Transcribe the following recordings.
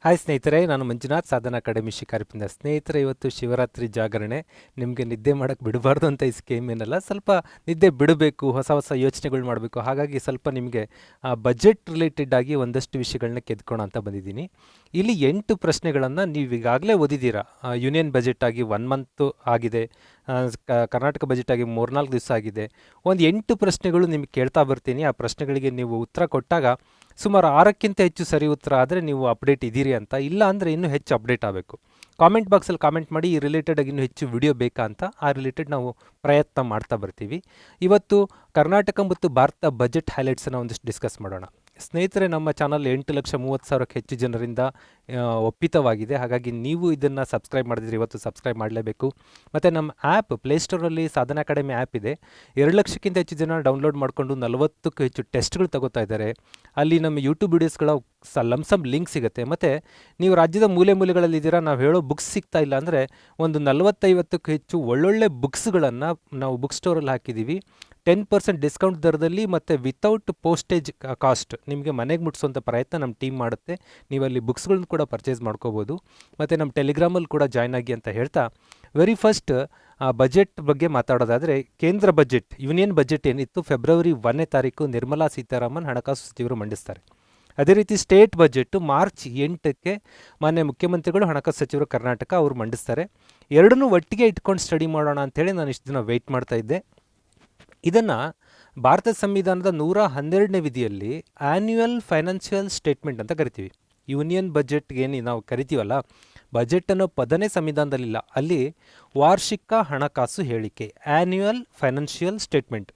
Hi ಸ್ನೇಹಿತರೆ, ನಾನು ಮಂಜುನಾಥ್ ಸಾಧನಾ academy ಶಿಕಾರಿಪಿಂದ. ಸ್ನೇಹಿತರೆ, ಇವತ್ತು ಶಿವರಾತ್ರಿ ಜಾಗರಣೆ. ನಿಮಗೆ ನಿದ್ದೆ ಮಾಡೋಕ್ಕೆ ಬಿಡಬಾರ್ದು ಅಂತ ಈ ಸ್ಕೀಮ್ ಏನಲ್ಲ, ಸ್ವಲ್ಪ ನಿದ್ದೆ ಬಿಡಬೇಕು, ಹೊಸ ಹೊಸ ಯೋಚನೆಗಳು ಮಾಡಬೇಕು. ಹಾಗಾಗಿ ಸ್ವಲ್ಪ ನಿಮಗೆ ಬಜೆಟ್ ರಿಲೇಟೆಡ್ ಆಗಿ ಒಂದಷ್ಟು ವಿಷಯಗಳನ್ನ ಕೆದ್ಕೋಣ ಅಂತ ಬಂದಿದ್ದೀನಿ. ಇಲ್ಲಿ 8 ಪ್ರಶ್ನೆಗಳನ್ನು ನೀವು ಈಗಾಗಲೇ ಓದಿದ್ದೀರಾ. ಯೂನಿಯನ್ ಬಜೆಟ್ ಆಗಿ 1 ಮಂತ್ ಆಗಿದೆ, ಕರ್ನಾಟಕ ಬಜೆಟ್ ಆಗಿ 3-4 ದಿವಸ ಆಗಿದೆ. ಒಂದು 8 ಪ್ರಶ್ನೆಗಳು ನಿಮಗೆ ಕೇಳ್ತಾ ಬರ್ತೀನಿ. ಆ ಪ್ರಶ್ನೆಗಳಿಗೆ ನೀವು ಉತ್ತರ ಕೊಟ್ಟಾಗ ಸುಮಾರು 6ಕ್ಕಿಂತ ಹೆಚ್ಚು ಸರಿ ಉತ್ತರ ಆದರೆ ನೀವು ಅಪ್ಡೇಟ್ ಇದ್ದೀರಿ ಅಂತ, ಇಲ್ಲ ಅಂದರೆ ಇನ್ನೂ ಹೆಚ್ಚು ಅಪ್ಡೇಟ್ ಆಗಬೇಕು. ಕಾಮೆಂಟ್ ಬಾಕ್ಸಲ್ಲಿ ಕಾಮೆಂಟ್ ಮಾಡಿ ಈ ರಿಲೇಟೆಡಾಗಿ ಇನ್ನೂ ಹೆಚ್ಚು ವಿಡಿಯೋ ಬೇಕಾ ಅಂತ. ಆ ರಿಲೇಟೆಡ್ ನಾವು ಪ್ರಯತ್ನ ಮಾಡ್ತಾ ಬರ್ತೀವಿ. ಇವತ್ತು ಕರ್ನಾಟಕ ಮತ್ತು ಭಾರತ ಬಜೆಟ್ ಹೈಲೈಟ್ಸನ್ನು ಒಂದಿಷ್ಟು ಡಿಸ್ಕಸ್ ಮಾಡೋಣ. ಸ್ನೇಹಿತರೆ, ನಮ್ಮ ಚಾನಲ್ 8,30,000ಕ್ಕೆ ಹೆಚ್ಚು ಜನರಿಂದ ಒಪ್ಪಿತವಾಗಿದೆ. ಹಾಗಾಗಿ ನೀವು ಇದನ್ನು ಸಬ್ಸ್ಕ್ರೈಬ್ ಮಾಡಿದ್ರೆ ಇವತ್ತು ಸಬ್ಸ್ಕ್ರೈಬ್ ಮಾಡಲೇಬೇಕು. ಮತ್ತು ನಮ್ಮ ಆ್ಯಪ್ ಪ್ಲೇಸ್ಟೋರಲ್ಲಿ ಸಾಧನಾ ಅಕಾಡೆಮಿ ಆ್ಯಪ್ ಇದೆ. 2 ಲಕ್ಷಕ್ಕಿಂತ ಹೆಚ್ಚು ಜನ ಡೌನ್ಲೋಡ್ ಮಾಡಿಕೊಂಡು 40ಕ್ಕೂ ಹೆಚ್ಚು ಟೆಸ್ಟ್ಗಳು ತಗೋತಾ ಇದ್ದಾರೆ. ಅಲ್ಲಿ ನಮ್ಮ ಯೂಟ್ಯೂಬ್ ವೀಡಿಯೋಸ್ಗಳ ಲಮ್ಸಮ್ ಲಿಂಕ್ ಸಿಗುತ್ತೆ. ಮತ್ತು ನೀವು ರಾಜ್ಯದ ಮೂಲೆ ಮೂಲೆಗಳಲ್ಲಿದ್ದೀರಾ, ನಾವು ಹೇಳೋ ಬುಕ್ಸ್ ಸಿಗ್ತಾ ಇಲ್ಲ ಅಂದರೆ ಒಂದು 40-50ಕ್ಕೂ ಹೆಚ್ಚು ಒಳ್ಳೊಳ್ಳೆ ಬುಕ್ಸ್ಗಳನ್ನು ನಾವು ಬುಕ್ ಸ್ಟೋರಲ್ಲಿ ಹಾಕಿದ್ದೀವಿ. 10% ಡಿಸ್ಕೌಂಟ್ ದರದಲ್ಲಿ ಮತ್ತು ವಿತೌಟ್ ಪೋಸ್ಟೇಜ್ ಕಾಸ್ಟ್ ನಿಮಗೆ ಮನೆಗೆ ಮುಟ್ಟಿಸೋಂಥ ಪ್ರಯತ್ನ ನಮ್ಮ ಟೀಮ್ ಮಾಡುತ್ತೆ. ನೀವಲ್ಲಿ ಬುಕ್ಸ್ಗಳನ್ನ ಕೂಡ ಪರ್ಚೇಸ್ ಮಾಡ್ಕೋಬೋದು. ಮತ್ತು ನಮ್ಮ ಟೆಲಿಗ್ರಾಮಲ್ಲಿ ಕೂಡ ಜಾಯ್ನ್ ಆಗಿ ಅಂತ ಹೇಳ್ತಾ, ವೆರಿ ಫಸ್ಟ್ ಬಜೆಟ್ ಬಗ್ಗೆ ಮಾತಾಡೋದಾದರೆ, ಕೇಂದ್ರ ಬಜೆಟ್ ಯೂನಿಯನ್ ಬಜೆಟ್ ಏನಿತ್ತು ಫೆಬ್ರವರಿ 1ನೇ ತಾರೀಕು ನಿರ್ಮಲಾ ಸೀತಾರಾಮನ್ ಹಣಕಾಸು ಸಚಿವರು ಮಂಡಿಸ್ತಾರೆ. ಅದೇ ರೀತಿ ಸ್ಟೇಟ್ ಬಜೆಟ್ಟು ಮಾರ್ಚ್ 8ಕ್ಕೆ ಮಾನ್ಯ ಮುಖ್ಯಮಂತ್ರಿಗಳು ಹಣಕಾಸು ಸಚಿವರು ಕರ್ನಾಟಕ ಅವರು ಮಂಡಿಸ್ತಾರೆ. ಎರಡನ್ನೂ ಒಟ್ಟಿಗೆ ಇಟ್ಕೊಂಡು ಸ್ಟಡಿ ಮಾಡೋಣ ಅಂಥೇಳಿ ನಾನು ಇಷ್ಟು ದಿನ ವೆಯ್ಟ್ ಮಾಡ್ತಾ ಇದ್ದೆ. ಇದನ್ನು ಭಾರತ ಸಂವಿಧಾನದ 112ನೇ ವಿಧಿಯಲ್ಲಿ ಆ್ಯನ್ಯುಯಲ್ ಫೈನಾನ್ಷಿಯಲ್ ಸ್ಟೇಟ್ಮೆಂಟ್ ಅಂತ ಕರಿತೀವಿ. ಯೂನಿಯನ್ ಬಜೆಟ್ಗೆ ಏನು ನಾವು ಕರಿತೀವಲ್ಲ, ಬಜೆಟ್ ಅನ್ನೋ ಪದನೇ ಸಂವಿಧಾನದಲ್ಲಿಲ್ಲ. ಅಲ್ಲಿ ವಾರ್ಷಿಕ ಹಣಕಾಸು ಹೇಳಿಕೆ, ಆ್ಯನ್ಯುಯಲ್ ಫೈನಾನ್ಷಿಯಲ್ ಸ್ಟೇಟ್ಮೆಂಟ್.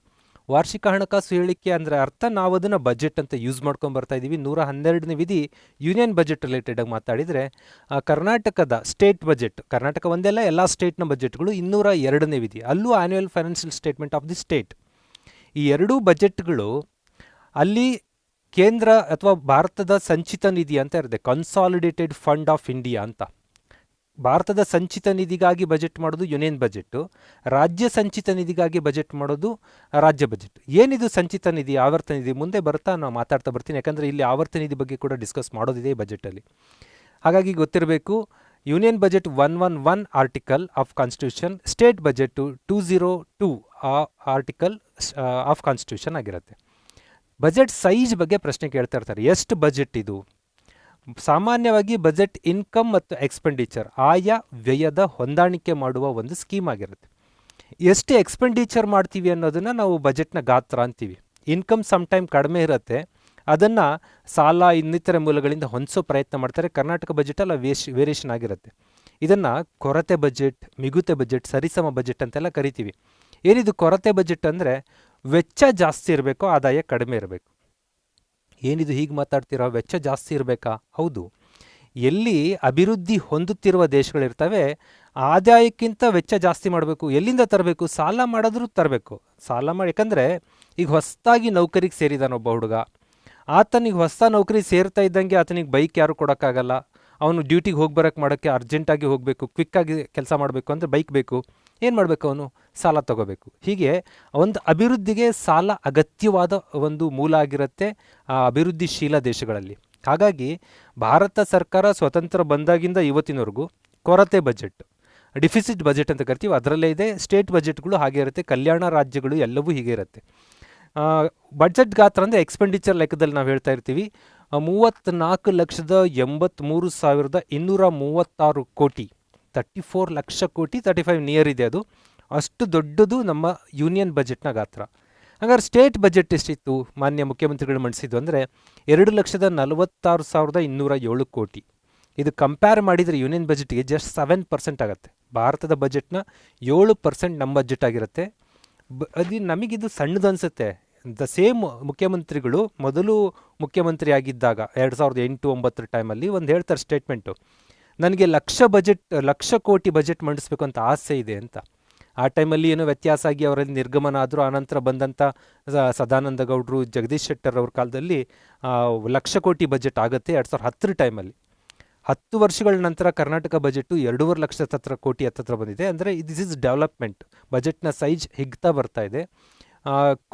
ವಾರ್ಷಿಕ ಹಣಕಾಸು ಹೇಳಿಕೆ ಅಂದರೆ ಅರ್ಥ, ನಾವು ಅದನ್ನು ಬಜೆಟ್ ಅಂತ ಯೂಸ್ ಮಾಡ್ಕೊಂಡು ಬರ್ತಾ ಇದ್ದೀವಿ. 112ನೇ ವಿಧಿ ಯೂನಿಯನ್ ಬಜೆಟ್ ರಿಲೇಟೆಡಾಗಿ ಮಾತಾಡಿದರೆ, ಕರ್ನಾಟಕದ ಸ್ಟೇಟ್ ಬಜೆಟ್, ಕರ್ನಾಟಕ ಒಂದೆಲ್ಲ ಎಲ್ಲ ಸ್ಟೇಟ್ನ ಬಜೆಟ್ಗಳು 202ನೇ ವಿಧಿ, ಅಲ್ಲೂ annual financial statement of the state. ಈ ಎರಡೂ ಬಜೆಟ್ಗಳು ಅಲ್ಲಿ ಕೇಂದ್ರ ಅಥವಾ ಭಾರತದ ಸಂಚಿತ ನಿಧಿ ಅಂತ ಇರುತ್ತೆ, ಕನ್ಸಾಲಿಡೇಟೆಡ್ ಫಂಡ್ ಆಫ್ ಇಂಡಿಯಾ ಅಂತ. ಭಾರತದ ಸಂಚಿತ ನಿಧಿಗಾಗಿ ಬಜೆಟ್ ಮಾಡೋದು ಯೂನಿಯನ್ ಬಜೆಟ್ಟು, ರಾಜ್ಯ ಸಂಚಿತ ನಿಧಿಗಾಗಿ ಬಜೆಟ್ ಮಾಡೋದು ರಾಜ್ಯ ಬಜೆಟ್. ಏನಿದು ಸಂಚಿತ ನಿಧಿ, ಆವರ್ತ ನಿಧಿ ಮುಂದೆ ಬರ್ತಾ ನಾನು ಮಾತಾಡ್ತಾ ಬರ್ತೀನಿ, ಯಾಕಂದರೆ ಇಲ್ಲಿ ಆವರ್ತ ನಿಧಿ ಬಗ್ಗೆ ಕೂಡ ಡಿಸ್ಕಸ್ ಮಾಡೋದಿದೆ ಈ ಬಜೆಟಲ್ಲಿ. ಹಾಗಾಗಿ ಗೊತ್ತಿರಬೇಕು, union budget 111 article of constitution, state budget 202 article of constitution ಆಗಿರುತ್ತೆ. ಬಜೆಟ್ ಸೈಜ್ ಬಗ್ಗೆ ಪ್ರಶ್ನೆ ಕೇಳ್ತಾ ಇರ್ತಾರೆ, ಎಷ್ಟು ಬಜೆಟ್ ಇದು? ಸಾಮಾನ್ಯವಾಗಿ ಬಜೆಟ್ ಇನ್ಕಮ್ ಮತ್ತು ಎಕ್ಸ್ಪೆಂಡಿಚರ್, ಆಯಾ ವ್ಯಯದ ಹೊಂದಾಣಿಕೆ ಮಾಡುವ ಒಂದು ಸ್ಕೀಮ್ ಆಗಿರುತ್ತೆ. ಎಷ್ಟು ಎಕ್ಸ್ಪೆಂಡಿಚರ್ ಮಾಡ್ತೀವಿ ಅನ್ನೋದನ್ನು ನಾವು ಬಜೆಟ್ನ ಗಾತ್ರ ಅಂತೀವಿ. ಇನ್ಕಮ್ ಸಮ್ಟೈಮ್ ಕಡಿಮೆ ಇರುತ್ತೆ, ಅದನ್ನು ಸಾಲ ಇನ್ನಿತರ ಮೂಲಗಳಿಂದ ಹೊಂದಿಸೋ ಪ್ರಯತ್ನ ಮಾಡ್ತಾರೆ. ಕರ್ನಾಟಕ ಬಜೆಟಲ್ಲಿ ವೇರಿಯೇಷನ್ ಆಗಿರುತ್ತೆ. ಇದನ್ನು ಕೊರತೆ ಬಜೆಟ್, ಮಿಗುತೆ ಬಜೆಟ್, ಸರಿಸಮ ಬಜೆಟ್ ಅಂತೆಲ್ಲ ಕರಿತೀವಿ. ಏನಿದು ಕೊರತೆ ಬಜೆಟ್ ಅಂದರೆ, ವೆಚ್ಚ ಜಾಸ್ತಿ ಇರಬೇಕು, ಆದಾಯ ಕಡಿಮೆ ಇರಬೇಕು. ಏನಿದು ಹೀಗೆ ಮಾತಾಡ್ತಿರೋ, ವೆಚ್ಚ ಜಾಸ್ತಿ ಇರಬೇಕಾ? ಹೌದು. ಎಲ್ಲಿ ಅಭಿವೃದ್ಧಿ ಹೊಂದುತ್ತಿರುವ ದೇಶಗಳಿರ್ತವೆ, ಆದಾಯಕ್ಕಿಂತ ವೆಚ್ಚ ಜಾಸ್ತಿ ಮಾಡಬೇಕು. ಎಲ್ಲಿಂದ ತರಬೇಕು? ಸಾಲ ಮಾಡಿದ್ರೂ ತರಬೇಕು. ಸಾಲ ಮಾಡಿ, ಯಾಕಂದರೆ ಈಗ ಹೊಸದಾಗಿ ನೌಕರಿಗೆ ಸೇರಿದಾನೊಬ್ಬ ಹುಡುಗ, ಆತನಿಗೆ ಹೊಸ ನೌಕರಿ ಸೇರ್ತಾ ಇದ್ದಂಗೆ ಆತನಿಗೆ ಬೈಕ್ ಯಾರು ಕೊಡೋಕ್ಕಾಗಲ್ಲ. ಅವನು ಡ್ಯೂಟಿಗೆ ಹೋಗಿ ಬರೋಕ್ಕೆ ಮಾಡೋಕ್ಕೆ ಅರ್ಜೆಂಟಾಗಿ ಹೋಗಬೇಕು, ಕ್ವಿಕ್ಕಾಗಿ ಕೆಲಸ ಮಾಡಬೇಕು ಅಂದರೆ ಬೈಕ್ ಬೇಕು. ಏನು ಮಾಡಬೇಕು? ಅವನು ಸಾಲ ತಗೋಬೇಕು. ಹೀಗೆ ಒಂದು ಅಭಿವೃದ್ಧಿಗೆ ಸಾಲ ಅಗತ್ಯವಾದ ಒಂದು ಮೂಲ ಆಗಿರುತ್ತೆ ಆ ಅಭಿವೃದ್ಧಿಶೀಲ ದೇಶಗಳಲ್ಲಿ. ಹಾಗಾಗಿ ಭಾರತ ಸರ್ಕಾರ ಸ್ವತಂತ್ರ ಬಂದಾಗಿಂದ ಇವತ್ತಿನವರೆಗೂ ಕೊರತೆ ಬಜೆಟ್, ಡಿಫಿಸಿಟ್ ಬಜೆಟ್ ಅಂತ ಕರಿತೀವಿ, ಅದರಲ್ಲೇ ಇದೆ. ಸ್ಟೇಟ್ ಬಜೆಟ್ಗಳು ಹಾಗೆ ಇರುತ್ತೆ, ಕಲ್ಯಾಣ ರಾಜ್ಯಗಳು ಎಲ್ಲವೂ ಹೀಗೆ ಇರುತ್ತೆ. ಬಜೆಟ್ ಗಾತ್ರ ಅಂದರೆ ಎಕ್ಸ್ಪೆಂಡಿಚರ್ ಲೆಕ್ಕದಲ್ಲಿ ನಾವು ಹೇಳ್ತಾ ಇರ್ತೀವಿ, 34,83,236 ಕೋಟಿ, 34 ಲಕ್ಷ ಕೋಟಿ, 35 ನಿಯರ್ ಇದೆ ಅದು. ಅಷ್ಟು ದೊಡ್ಡದು ನಮ್ಮ ಯೂನಿಯನ್ ಬಜೆಟ್ನ ಗಾತ್ರ. ಹಾಗಾದ್ರೆ ಸ್ಟೇಟ್ ಬಜೆಟ್ ಎಷ್ಟಿತ್ತು ಮಾನ್ಯ ಮುಖ್ಯಮಂತ್ರಿಗಳು ಮಂಡಿಸಿದ್ದು ಅಂದರೆ 2,46,207 ಕೋಟಿ. ಇದು ಕಂಪೇರ್ ಮಾಡಿದರೆ ಯೂನಿಯನ್ ಬಜೆಟ್ಗೆ ಜಸ್ಟ್ 7% ಆಗುತ್ತೆ. ಭಾರತದ ಬಜೆಟ್ನ 7% ನಮ್ಮ ಬಜೆಟ್ ಆಗಿರುತ್ತೆ. ಅದು ನಮಗಿದು ಸಣ್ಣದು ಅನಿಸುತ್ತೆ. ದ ಸೇಮ್ ಮುಖ್ಯಮಂತ್ರಿಗಳು ಮೊದಲು ಮುಖ್ಯಮಂತ್ರಿ ಆಗಿದ್ದಾಗ 2008-9 ಟೈಮಲ್ಲಿ ಒಂದು ಹೇಳ್ತಾರೆ ಸ್ಟೇಟ್ಮೆಂಟು, ನನಗೆ ಲಕ್ಷ ಕೋಟಿ ಬಜೆಟ್ ಮಂಡಿಸ್ಬೇಕು ಅಂತ ಆಸೆ ಇದೆ ಅಂತ. ಆ ಟೈಮಲ್ಲಿ ಏನೋ ವ್ಯತ್ಯಾಸ ಆಗಿ ಅವರಲ್ಲಿ ನಿರ್ಗಮನ ಆದರೂ, ಆನಂತರ ಬಂದಂಥ ಸದಾನಂದ ಗೌಡರು, ಜಗದೀಶ್ ಶೆಟ್ಟರ್ ಅವ್ರ ಕಾಲದಲ್ಲಿ 1,00,000 ಕೋಟಿ ಬಜೆಟ್ ಆಗುತ್ತೆ 2010 ಟೈಮಲ್ಲಿ. 10 ವರ್ಷಗಳ ನಂತರ ಕರ್ನಾಟಕ ಬಜೆಟು 2.5 ಲಕ್ಷ ಕೋಟಿ ಹತ್ತಿರ ಬಂದಿದೆ. ಅಂದರೆ ದಿಸ್ ಇಸ್ ಡೆವಲಪ್ಮೆಂಟ್. ಬಜೆಟ್ನ ಸೈಜ್ ಹಿಗ್ತಾ ಬರ್ತಾ ಇದೆ.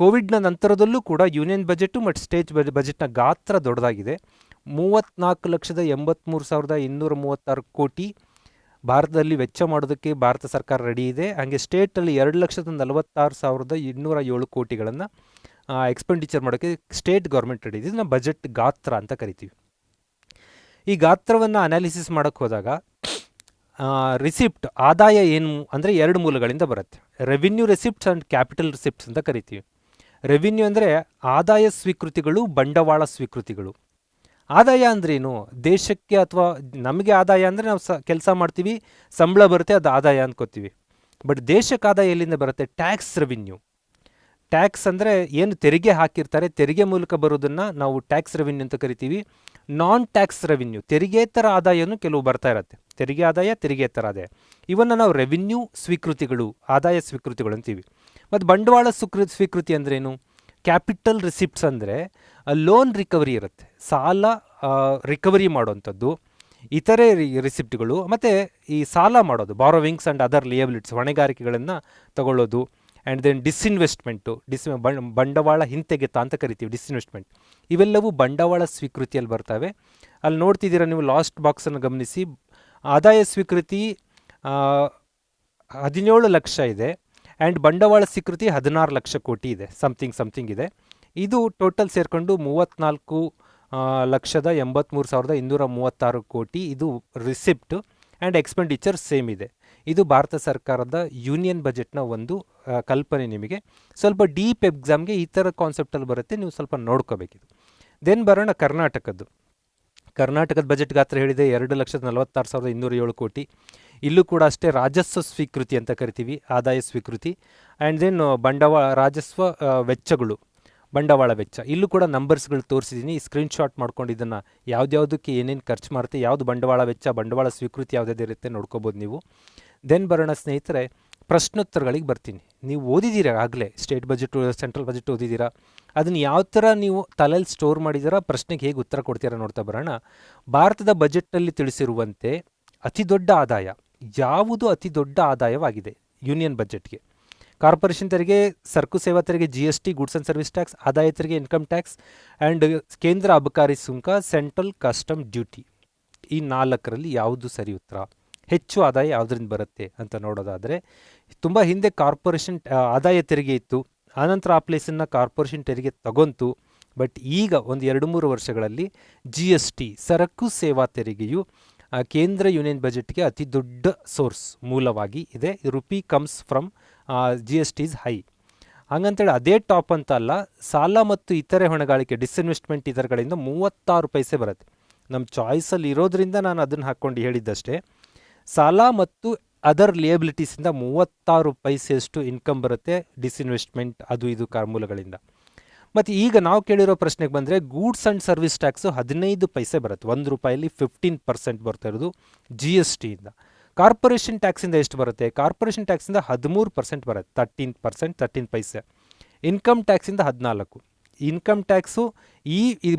ಕೋವಿಡ್ನ ನಂತರದಲ್ಲೂ ಕೂಡ ಯೂನಿಯನ್ ಬಜೆಟು ಮತ್ತು ಸ್ಟೇಟ್ ಬಜೆಟ್ನ ಗಾತ್ರ ದೊಡ್ಡದಾಗಿದೆ. 34,83,236 ಕೋಟಿ ಭಾರತದಲ್ಲಿ ವೆಚ್ಚ ಮಾಡೋದಕ್ಕೆ ಭಾರತ ಸರ್ಕಾರ ರೆಡಿ ಇದೆ. ಹಾಗೆ ಸ್ಟೇಟಲ್ಲಿ 2,46,207 ಕೋಟಿಗಳನ್ನು ಎಕ್ಸ್ಪೆಂಡಿಚರ್ ಮಾಡೋಕ್ಕೆ ಸ್ಟೇಟ್ ಗೌರ್ಮೆಂಟ್ ರೆಡಿ ಇದೆ. ಇದನ್ನ ಬಜೆಟ್ ಗಾತ್ರ ಅಂತ ಕರಿತೀವಿ. ಈ ಗಾತ್ರವನ್ನು ಅನಾಲಿಸಿಸ್ ಮಾಡೋಕ್ಕೆ ಹೋದಾಗ ರಿಸಿಪ್ಟ್ ಆದಾಯ ಏನು ಅಂದರೆ 2 ಮೂಲಗಳಿಂದ ಬರುತ್ತೆ. Revenue receipts and capital receipts ಅಂತ ಕರಿತೀವಿ. ರೆವಿನ್ಯೂ ಅಂದರೆ ಆದಾಯ ಸ್ವೀಕೃತಿಗಳು, ಬಂಡವಾಳ ಸ್ವೀಕೃತಿಗಳು. ಆದಾಯ ಅಂದ್ರೇನು? ದೇಶಕ್ಕೆ ಅಥವಾ ನಮಗೆ ಆದಾಯ ಅಂದರೆ ನಾವು ಕೆಲಸ ಮಾಡ್ತೀವಿ, ಸಂಬಳ ಬರುತ್ತೆ, ಅದು ಆದಾಯ ಅಂದ್ಕೋತೀವಿ. ಬಟ್ ದೇಶಕ್ಕೆ ಆದಾಯ ಎಲ್ಲಿಂದ ಬರುತ್ತೆ? Tax revenue. ಟ್ಯಾಕ್ಸ್ ಅಂದರೆ ಏನು ತೆರಿಗೆ ಹಾಕಿರ್ತಾರೆ, ತೆರಿಗೆ ಮೂಲಕ ಬರೋದನ್ನು ನಾವು ಟ್ಯಾಕ್ಸ್ ರೆವಿನ್ಯೂ ಅಂತ ಕರಿತೀವಿ. ನಾನ್ ಟ್ಯಾಕ್ಸ್ ರೆವಿನ್ಯೂ, ತೆರಿಗೆತರ ಆದಾಯನೂ ಕೆಲವು ಬರ್ತಾ ಇರುತ್ತೆ. ತೆರಿಗೆ ಆದಾಯ, ತೆರಿಗೆತರ ಆದಾಯ, ಇವನ್ನು ನಾವು ರೆವಿನ್ಯೂ ಸ್ವೀಕೃತಿಗಳು, ಆದಾಯ ಸ್ವೀಕೃತಿಗಳು ಅಂತೀವಿ. ಮತ್ತು ಬಂಡವಾಳ ಸ್ವೀಕೃತಿ ಅಂದ್ರೇನು? ಕ್ಯಾಪಿಟಲ್ ರಿಸಿಪ್ಟ್ಸ್ ಅಂದರೆ ಲೋನ್ ರಿಕವರಿ ಇರುತ್ತೆ, ಸಾಲ ರಿಕವರಿ ಮಾಡೋವಂಥದ್ದು, ಇತರೆ ರಿಸಿಪ್ಟ್ಗಳು. ಮತ್ತು ಈ ಸಾಲ ಮಾಡೋದು, ಬಾರೋವಿಂಗ್ಸ್ ಆ್ಯಂಡ್ ಅದರ್ ಲಿಯಬಿಲಿಟೀಸ್, ಹೊಣೆಗಾರಿಕೆಗಳನ್ನು ತಗೊಳ್ಳೋದು. ಆ್ಯಂಡ್ ದೆನ್ ಡಿಸ್ಇನ್ವೆಸ್ಟ್ಮೆಂಟು, ಬಂಡವಾಳ ಹಿಂತೆಗೆತ ಅಂತ ಕರಿತೀವಿ, ಡಿಸ್ಇನ್ವೆಸ್ಟ್ಮೆಂಟ್. ಇವೆಲ್ಲವೂ ಬಂಡವಾಳ ಸ್ವೀಕೃತಿಯಲ್ಲಿ ಬರ್ತವೆ. ಅಲ್ಲಿ ನೋಡ್ತಿದ್ದೀರಾ ನೀವು, ಲಾಸ್ಟ್ ಬಾಕ್ಸನ್ನು ಗಮನಿಸಿ. ಆದಾಯ ಸ್ವೀಕೃತಿ 17 ಲಕ್ಷ ಇದೆ, ಆ್ಯಂಡ್ ಬಂಡವಾಳ ಸ್ವೀಕೃತಿ 16 ಲಕ್ಷ ಕೋಟಿ ಇದೆ, ಸಮಥಿಂಗ್ ಇದೆ. ಇದು ಟೋಟಲ್ ಸೇರಿಕೊಂಡು 34,83,236 ಕೋಟಿ. ಇದು ರಿಸಿಪ್ಟ್ ಆ್ಯಂಡ್ ಎಕ್ಸ್ಪೆಂಡಿಚರ್ ಸೇಮ್ ಇದೆ. ಇದು ಭಾರತ ಸರ್ಕಾರದ ಯೂನಿಯನ್ ಬಜೆಟ್ನ ಒಂದು ಕಲ್ಪನೆ. ನಿಮಗೆ ಸ್ವಲ್ಪ ಡೀಪ್ ಎಕ್ಸಾಮ್ಗೆ ಈ ಥರ ಕಾನ್ಸೆಪ್ಟಲ್ಲಿ ಬರುತ್ತೆ, ನೀವು ಸ್ವಲ್ಪ ನೋಡ್ಕೋಬೇಕಿದು. ದೆನ್ ಬರೋಣ ಕರ್ನಾಟಕದ್ದು ಬಜೆಟ್ ಗಾತ್ರ ಹೇಳಿದೆ 2,46,207 ಕೋಟಿ. ಇಲ್ಲೂ ಕೂಡ ಅಷ್ಟೇ ರಾಜಸ್ವ ಸ್ವೀಕೃತಿ ಅಂತ ಕರಿತೀವಿ, ಆದಾಯ ಸ್ವೀಕೃತಿ. ಆ್ಯಂಡ್ ದೆನ್ ರಾಜಸ್ವ ವೆಚ್ಚಗಳು, ಬಂಡವಾಳ ವೆಚ್ಚ. ಇಲ್ಲೂ ಕೂಡ ನಂಬರ್ಸ್ಗಳು ತೋರಿಸಿದ್ದೀನಿ, ಸ್ಕ್ರೀನ್ಶಾಟ್ ಮಾಡ್ಕೊಂಡು ಇದನ್ನು ಯಾವುದ್ಯಾವುದಕ್ಕೆ ಏನೇನು ಖರ್ಚು ಮಾಡುತ್ತೆ, ಯಾವುದು ಬಂಡವಾಳ ವೆಚ್ಚ, ಬಂಡವಾಳ ಸ್ವೀಕೃತಿ ಯಾವುದ್ಯಾವ್ದು ಇರುತ್ತೆ ನೋಡ್ಕೋಬೋದು ನೀವು. ದೆನ್ ಬರೋಣ ಸ್ನೇಹಿತರೆ, ಪ್ರಶ್ನೋತ್ತರಗಳಿಗೆ ಬರ್ತೀನಿ. ನೀವು ಓದಿದ್ದೀರಾ ಆಗಲೇ, ಸ್ಟೇಟ್ ಬಜೆಟ್, ಸೆಂಟ್ರಲ್ ಬಜೆಟ್ ಓದಿದ್ದೀರಾ. ಅದನ್ನು ಯಾವ ಥರ ನೀವು ತಲೆಯಲ್ಲಿ ಸ್ಟೋರ್ ಮಾಡಿದ್ದೀರಾ, ಪ್ರಶ್ನೆಗೆ ಹೇಗೆ ಉತ್ತರ ಕೊಡ್ತೀರಾ ನೋಡ್ತಾ ಬರೋಣ. ಭಾರತದ ಬಜೆಟ್ನಲ್ಲಿ ತಿಳಿಸಿರುವಂತೆ ಅತಿ ದೊಡ್ಡ ಆದಾಯ ಯಾವುದು? ಅತಿ ದೊಡ್ಡ ಆದಾಯವಾಗಿದೆ ಯೂನಿಯನ್ ಬಜೆಟ್ಗೆ. ಕಾರ್ಪೊರೇಷನ್ ತೆರಿಗೆ, ಸರಕು ಸೇವಾ ತೆರಿಗೆ, GST, goods and service tax, ಆದಾಯ ತೆರಿಗೆ, ಇನ್ಕಮ್ ಟ್ಯಾಕ್ಸ್, ಆ್ಯಂಡ್ ಕೇಂದ್ರ ಅಬಕಾರಿ ಸುಂಕ, ಸೆಂಟ್ರಲ್ ಕಸ್ಟಮ್ ಡ್ಯೂಟಿ. ಈ 4ರಲ್ಲಿ ಯಾವುದು ಸರಿ ಉತ್ತರ? ಹೆಚ್ಚು ಆದಾಯ ಯಾವುದರಿಂದ ಬರುತ್ತೆ ಅಂತ ನೋಡೋದಾದರೆ, ತುಂಬ ಹಿಂದೆ ಕಾರ್ಪೊರೇಷನ್ ಆದಾಯ ತೆರಿಗೆ ಇತ್ತು, ಆನಂತರ ಆ ಪ್ಲೇಸನ್ನು ಕಾರ್ಪೊರೇಷನ್ ತೆರಿಗೆ ತಗೊಂತು. ಬಟ್ ಈಗ ಒಂದು 2-3 ವರ್ಷಗಳಲ್ಲಿ GST, ಸರಕು ಸೇವಾ ತೆರಿಗೆಯು ಕೇಂದ್ರ ಯೂನಿಯನ್ ಬಜೆಟ್ಗೆ ಅತಿ ದೊಡ್ಡ ಸೋರ್ಸ್, ಮೂಲವಾಗಿ ಇದೆ. Rupee comes from GST is high. ಹಾಗಂತೇಳಿ ಅದೇ ಟಾಪ್ ಅಂತ ಅಲ್ಲ, ಸಾಲ ಮತ್ತು ಇತರೆ ಹೊಣೆಗಾರಿಕೆ, ಡಿಸ್ಇನ್ವೆಸ್ಟ್ಮೆಂಟ್ ಇದರಗಳಿಂದ 36 ಪೈಸೆ ಬರುತ್ತೆ. ನಮ್ಮ ಚಾಯ್ಸಲ್ಲಿ ಇರೋದ್ರಿಂದ ನಾನು ಅದನ್ನು ಹಾಕ್ಕೊಂಡು ಹೇಳಿದ್ದಷ್ಟೇ. ಸಾಲ ಮತ್ತು ಅದರ್ ಲಿಯಬಿಲಿಟೀಸಿಂದ 36 ಪೈಸೆಯಷ್ಟು ಇನ್ಕಮ್ ಬರುತ್ತೆ, ಡಿಸ್ಇನ್ವೆಸ್ಟ್ಮೆಂಟ್ ಅದು ಇದು ಮೂಲಗಳಿಂದ. ಮತ್ತು ಈಗ ನಾವು ಕೇಳಿರೋ ಪ್ರಶ್ನೆಗೆ ಬಂದರೆ, ಗೂಡ್ಸ್ ಆ್ಯಂಡ್ ಸರ್ವಿಸ್ ಟ್ಯಾಕ್ಸು 15 ಪೈಸೆ ಬರುತ್ತೆ, 1 ರೂಪಾಯಲ್ಲಿ 15% ಬರ್ತಾ ಇರೋದು GSTಯಿಂದ. ಕಾರ್ಪೊರೇಷನ್ ಟ್ಯಾಕ್ಸಿಂದ ಎಷ್ಟು ಬರುತ್ತೆ? ಕಾರ್ಪೊರೇಷನ್ ಟ್ಯಾಕ್ಸಿಂದ 13% ಬರುತ್ತೆ, 13 ಪೈಸೆ. ಇನ್ಕಮ್ ಟ್ಯಾಕ್ಸಿಂದ 14. ಇನ್ಕಮ್ ಟ್ಯಾಕ್ಸು ಈ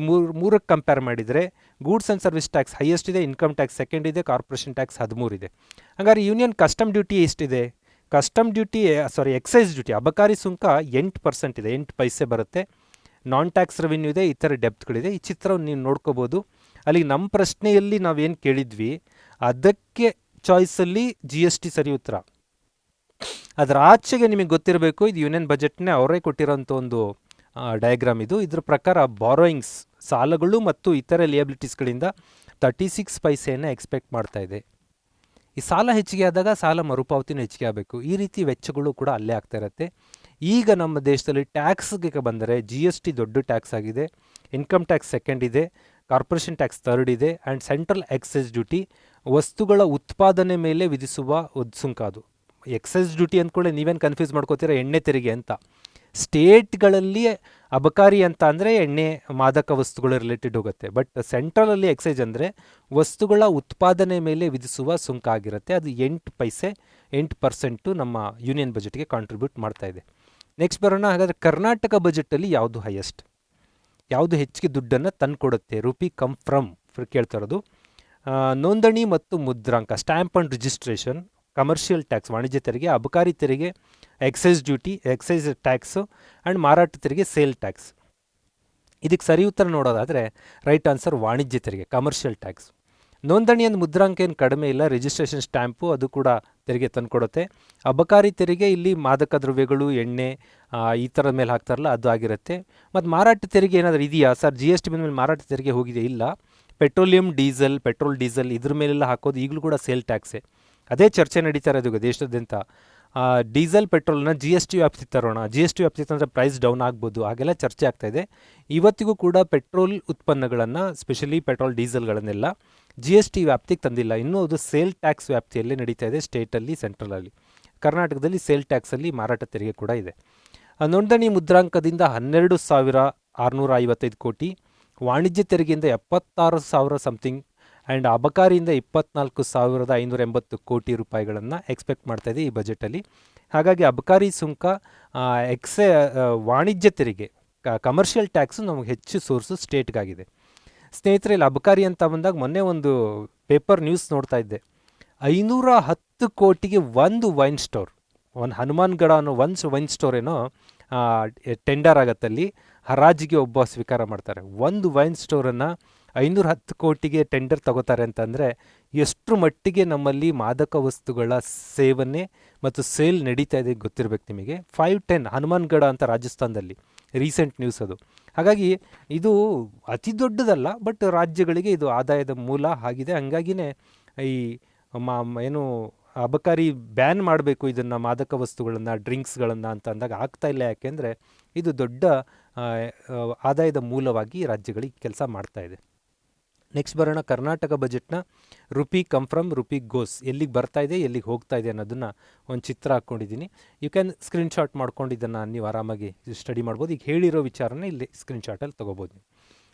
ಮೂರಕ್ಕೆ ಕಂಪೇರ್ ಮಾಡಿದರೆ goods and service tax highest ಇದೆ, ಇನ್ಕಮ್ ಟ್ಯಾಕ್ಸ್ ಸೆಕೆಂಡ್ ಇದೆ, ಕಾರ್ಪೊರೇಷನ್ ಟ್ಯಾಕ್ಸ್ 13 ಇದೆ. ಹಾಗಾದ್ರೆ ಯೂನಿಯನ್ ಕಸ್ಟಮ್ ಡ್ಯೂಟಿ ಎಷ್ಟಿದೆ? ಎಕ್ಸೈಸ್ ಡ್ಯೂಟಿ, ಅಬಕಾರಿ ಸುಂಕ 8% ಇದೆ, 8 ಪೈಸೆ ಬರುತ್ತೆ. ನಾನ್ ಟ್ಯಾಕ್ಸ್ ರೆವಿನ್ಯೂ ಇದೆ, ಇತರ ಡೆಪ್ತ್ಗಳಿದೆ. ಈ ಚಿತ್ರವನ್ನು ನೀವು ನೋಡ್ಕೋಬೋದು. ಅಲ್ಲಿ ನಮ್ಮ ಪ್ರಶ್ನೆಯಲ್ಲಿ ನಾವೇನು ಕೇಳಿದ್ವಿ ಅದಕ್ಕೆ ಚಾಯ್ಸಲ್ಲಿ GST ಸರಿ ಉತ್ತರ. ಅದರ ಆಚೆಗೆ ನಿಮಗೆ ಗೊತ್ತಿರಬೇಕು, ಇದು ಯೂನಿಯನ್ ಬಜೆಟ್ನೇ ಅವರೇ ಕೊಟ್ಟಿರೋಂಥ ಒಂದು ಡಯಾಗ್ರಾಮ್ ಇದು. ಇದ್ರ ಪ್ರಕಾರ ಬಾರೋಯಿಂಗ್ಸ್, ಸಾಲಗಳು ಮತ್ತು ಇತರ ಲಿಯಬಿಲಿಟೀಸ್ಗಳಿಂದ 36 ಪೈಸೆಯನ್ನು ಎಕ್ಸ್ಪೆಕ್ಟ್ ಮಾಡ್ತಾ ಇದೆ. ಈ ಸಾಲ ಹೆಚ್ಚಿಗೆ ಆದಾಗ ಸಾಲ ಮರುಪಾವತಿನೂ ಹೆಚ್ಚಿಗೆ ಆಗಬೇಕು. ಈ ರೀತಿ ವೆಚ್ಚಗಳು ಕೂಡ ಅಲ್ಲೇ ಆಗ್ತಾ ಇರುತ್ತೆ. ಈಗ ನಮ್ಮ ದೇಶದಲ್ಲಿ ಟ್ಯಾಕ್ಸ್ಗೆ ಬಂದರೆ GST ದೊಡ್ಡ ಟ್ಯಾಕ್ಸ್ ಆಗಿದೆ, ಇನ್ಕಮ್ ಟ್ಯಾಕ್ಸ್ ಸೆಕೆಂಡ್ ಇದೆ, ಕಾರ್ಪೊರೇಷನ್ ಟ್ಯಾಕ್ಸ್ ಥರ್ಡ್ ಇದೆ, ಆ್ಯಂಡ್ ಸೆಂಟ್ರಲ್ ಎಕ್ಸೈಸ್ ಡ್ಯೂಟಿ ವಸ್ತುಗಳ ಉತ್ಪಾದನೆ ಮೇಲೆ ವಿಧಿಸುವ ಸುಂಕ. ಅದು ಎಕ್ಸೈಸ್ ಡ್ಯೂಟಿ ಅಂದ್ಕೊಳ್ಳಿ, ನೀವೇನು ಕನ್ಫ್ಯೂಸ್ ಮಾಡ್ಕೋತೀರಾ ಎಣ್ಣೆ ತೆರಿಗೆ ಅಂತ. ಸ್ಟೇಟ್ಗಳಲ್ಲಿ ಅಬಕಾರಿ ಅಂತ ಅಂದರೆ ಎಣ್ಣೆ ಮಾದಕ ವಸ್ತುಗಳ ರಿಲೇಟೆಡ್ ಹೋಗುತ್ತೆ. ಬಟ್ ಸೆಂಟ್ರಲಲ್ಲಿ ಎಕ್ಸೈಸ್ ಅಂದರೆ ವಸ್ತುಗಳ ಉತ್ಪಾದನೆ ಮೇಲೆ ವಿಧಿಸುವ ಸುಂಕ ಆಗಿರುತ್ತೆ. ಅದು 8 ಪೈಸೆ, 8% ನಮ್ಮ ಯೂನಿಯನ್ ಬಜೆಟ್ಗೆ ಕಾಂಟ್ರಿಬ್ಯೂಟ್ ಮಾಡ್ತಾ ಇದೆ. ನೆಕ್ಸ್ಟ್ ಬರೋಣ. ಹಾಗಾದರೆ ಕರ್ನಾಟಕ ಬಜೆಟಲ್ಲಿ ಯಾವುದು ಹೈಯೆಸ್ಟ್, ಯಾವುದು ಹೆಚ್ಚಿಗೆ ದುಡ್ಡನ್ನು ತಂದುಕೊಡುತ್ತೆ? ರುಪಿ ಕಮ್ ಫ್ರಮ್ ಕೇಳ್ತಾ ಇರೋದು. ನೋಂದಣಿ ಮತ್ತು ಮುದ್ರಾಂಕ, stamp and registration, commercial tax, ವಾಣಿಜ್ಯ ತೆರಿಗೆ, ಅಬಕಾರಿ ತೆರಿಗೆ, excise duty, excise tax, and ಮಾರಾಟ ತೆರಿಗೆ, ಸೇಲ್ ಟ್ಯಾಕ್ಸ್. ಇದಕ್ಕೆ ಸರಿ ಉತ್ತರ ನೋಡೋದಾದರೆ ರೈಟ್ ಆನ್ಸರ್ ವಾಣಿಜ್ಯ ತೆರಿಗೆ, ಕಮರ್ಷಿಯಲ್ ಟ್ಯಾಕ್ಸ್. ನೋಂದಣಿಯ ಮುದ್ರಾಂಕ ಏನು ಕಡಿಮೆ ಇಲ್ಲ, ರಿಜಿಸ್ಟ್ರೇಷನ್ ಸ್ಟ್ಯಾಂಪು ಅದು ಕೂಡ ತೆರಿಗೆ ತಂದುಕೊಡುತ್ತೆ. ಅಬಕಾರಿ ತೆರಿಗೆ ಇಲ್ಲಿ ಮಾದಕ ದ್ರವ್ಯಗಳು, ಎಣ್ಣೆ ಈ ಥರದ ಮೇಲೆ ಹಾಕ್ತಾರಲ್ಲ ಅದು ಆಗಿರುತ್ತೆ. ಮತ್ತು ಮಾರಾಟ ತೆರಿಗೆ ಏನಾದರೂ ಇದೆಯಾ ಸರ್, ಜಿ ಎಸ್ ಟಿ ಬಂದ ಮೇಲೆ ಮಾರಾಟ ತೆರಿಗೆ ಹೋಗಿದೆ? ಇಲ್ಲ. ಪೆಟ್ರೋಲಿಯಂ ಡೀಸೆಲ್, ಪೆಟ್ರೋಲ್ ಡೀಸೆಲ್ ಇದ್ರ ಮೇಲೆಲ್ಲ ಹಾಕೋದು ಈಗಲೂ ಕೂಡ ಸೇಲ್ ಟ್ಯಾಕ್ಸೇ. ಅದೇ ಚರ್ಚೆ ನಡೀತಾ ಇರೋದು ಈಗ ದೇಶದಾದ್ಯಂತ. ಡೀಸೆಲ್ ಪೆಟ್ರೋಲ್ನ ಜಿ ಎಸ್ ಟಿ ವ್ಯಾಪ್ತಿ ತರೋಣ, ಜಿ ಎಸ್ ಟಿ ವ್ಯಾಪ್ತಿ ತಂದರೆ ಪ್ರೈಸ್ ಡೌನ್ ಆಗ್ಬೋದು, ಹಾಗೆಲ್ಲ ಚರ್ಚೆ ಆಗ್ತಾಯಿದೆ. ಇವತ್ತಿಗೂ ಕೂಡ ಪೆಟ್ರೋಲ್ ಉತ್ಪನ್ನಗಳನ್ನು, ಸ್ಪೆಷಲಿ ಪೆಟ್ರೋಲ್ ಡೀಸೆಲ್ಗಳನ್ನೆಲ್ಲ ಜಿ ಎಸ್ ಟಿ ವ್ಯಾಪ್ತಿಗೆ ತಂದಿಲ್ಲ. ಇನ್ನೂ ಅದು ಸೇಲ್ ಟ್ಯಾಕ್ಸ್ ವ್ಯಾಪ್ತಿಯಲ್ಲಿ ನಡೀತಾ ಇದೆ, ಸ್ಟೇಟಲ್ಲಿ, ಸೆಂಟ್ರಲಲ್ಲಿ. ಕರ್ನಾಟಕದಲ್ಲಿ ಸೇಲ್ ಟ್ಯಾಕ್ಸಲ್ಲಿ ಮಾರಾಟ ತೆರಿಗೆ ಕೂಡ ಇದೆ. ನೋಂದಣಿ ಮುದ್ರಾಂಕದಿಂದ 12,655 ಕೋಟಿ, ವಾಣಿಜ್ಯ ತೆರಿಗೆಯಿಂದ 76,000 ಸಮಥಿಂಗ್, ಆ್ಯಂಡ್ ಅಬಕಾರಿಯಿಂದ 24,580 ಕೋಟಿ ರೂಪಾಯಿಗಳನ್ನು ಎಕ್ಸ್ಪೆಕ್ಟ್ ಮಾಡ್ತಾಯಿದೆ ಈ ಬಜೆಟಲ್ಲಿ. ಹಾಗಾಗಿ ಅಬಕಾರಿ ಸುಂಕ, ವಾಣಿಜ್ಯ ತೆರಿಗೆ, ಕಮರ್ಷಿಯಲ್ ಟ್ಯಾಕ್ಸು ನಮಗೆ ಹೆಚ್ಚು ಸೋರ್ಸು ಸ್ಟೇಟ್ಗಾಗಿದೆ. ಸ್ನೇಹಿತರೆ, ಇಲ್ಲಿ ಅಬಕಾರಿ ಅಂತ ಬಂದಾಗ ಮೊನ್ನೆ ಒಂದು ಪೇಪರ್ ನ್ಯೂಸ್ ನೋಡ್ತಾ ಇದ್ದೆ. 510 ಕೋಟಿಗೆ ಒಂದು ವೈನ್ ಸ್ಟೋರ್, ಒಂದು ಹನುಮಾನ್ಗಢ ಅನ್ನೋ ಒಂದು ವೈನ್ ಸ್ಟೋರ್ ಏನೋ ಟೆಂಡರ್ ಆಗತ್ತಲ್ಲಿ, ಹರಾಜಿಗೆ ಒಬ್ಬ ಸ್ವೀಕಾರ ಮಾಡ್ತಾರೆ. ಒಂದು ವೈನ್ ಸ್ಟೋರನ್ನು 510 ಕೋಟಿಗೆ ಟೆಂಡರ್ ತಗೋತಾರೆ ಅಂತಂದರೆ ಎಷ್ಟು ಮಟ್ಟಿಗೆ ನಮ್ಮಲ್ಲಿ ಮಾದಕ ವಸ್ತುಗಳ ಸೇವನೆ ಮತ್ತು ಸೇಲ್ ನಡೀತಾ ಇದೆ ಗೊತ್ತಿರಬೇಕು ನಿಮಗೆ. 510 ಹನುಮಾನ್ಗಢ ಅಂತ ರಾಜಸ್ಥಾನದಲ್ಲಿ ರೀಸೆಂಟ್ ನ್ಯೂಸ್ ಅದು. ಹಾಗಾಗಿ ಇದು ಅತಿ ದೊಡ್ಡದಲ್ಲ, ಬಟ್ ರಾಜ್ಯಗಳಿಗೆ ಇದು ಆದಾಯದ ಮೂಲ ಆಗಿದೆ. ಹಂಗಾಗಿನೇ ಈ ಏನು ಅಬಕಾರಿ ಬ್ಯಾನ್ ಮಾಡಬೇಕು ಇದನ್ನು, ಮಾದಕ ವಸ್ತುಗಳನ್ನು, ಡ್ರಿಂಕ್ಸ್ಗಳನ್ನು ಅಂತ ಅಂದಾಗ ಆಗ್ತಾಯಿಲ್ಲ. ಯಾಕೆಂದರೆ ಇದು ದೊಡ್ಡ ಆದಾಯದ ಮೂಲವಾಗಿ ರಾಜ್ಯಗಳಿಗೆ ಕೆಲಸ ಮಾಡ್ತಾಯಿದೆ. ನೆಕ್ಸ್ಟ್ ಬರೋಣ, ಕರ್ನಾಟಕ ಬಜೆಟ್ನ rupee come from rupee goes, ಎಲ್ಲಿಗೆ ಬರ್ತಾ ಇದೆ, ಎಲ್ಲಿಗೆ ಹೋಗ್ತಾ ಇದೆ ಅನ್ನೋದನ್ನು ಒಂದು ಚಿತ್ರ ಹಾಕ್ಕೊಂಡಿದ್ದೀನಿ. ಯು ಕ್ಯಾನ್ ಸ್ಕ್ರೀನ್ಶಾಟ್ ಮಾಡ್ಕೊಂಡು ಇದನ್ನು ನೀವು ಆರಾಮಾಗಿ ಸ್ಟಡಿ ಮಾಡ್ಬೋದು. ಈಗ ಹೇಳಿರೋ ವಿಚಾರನ ಇಲ್ಲಿ ಸ್ಕ್ರೀನ್ಶಾಟಲ್ಲಿ ತೊಗೋಬೋದು.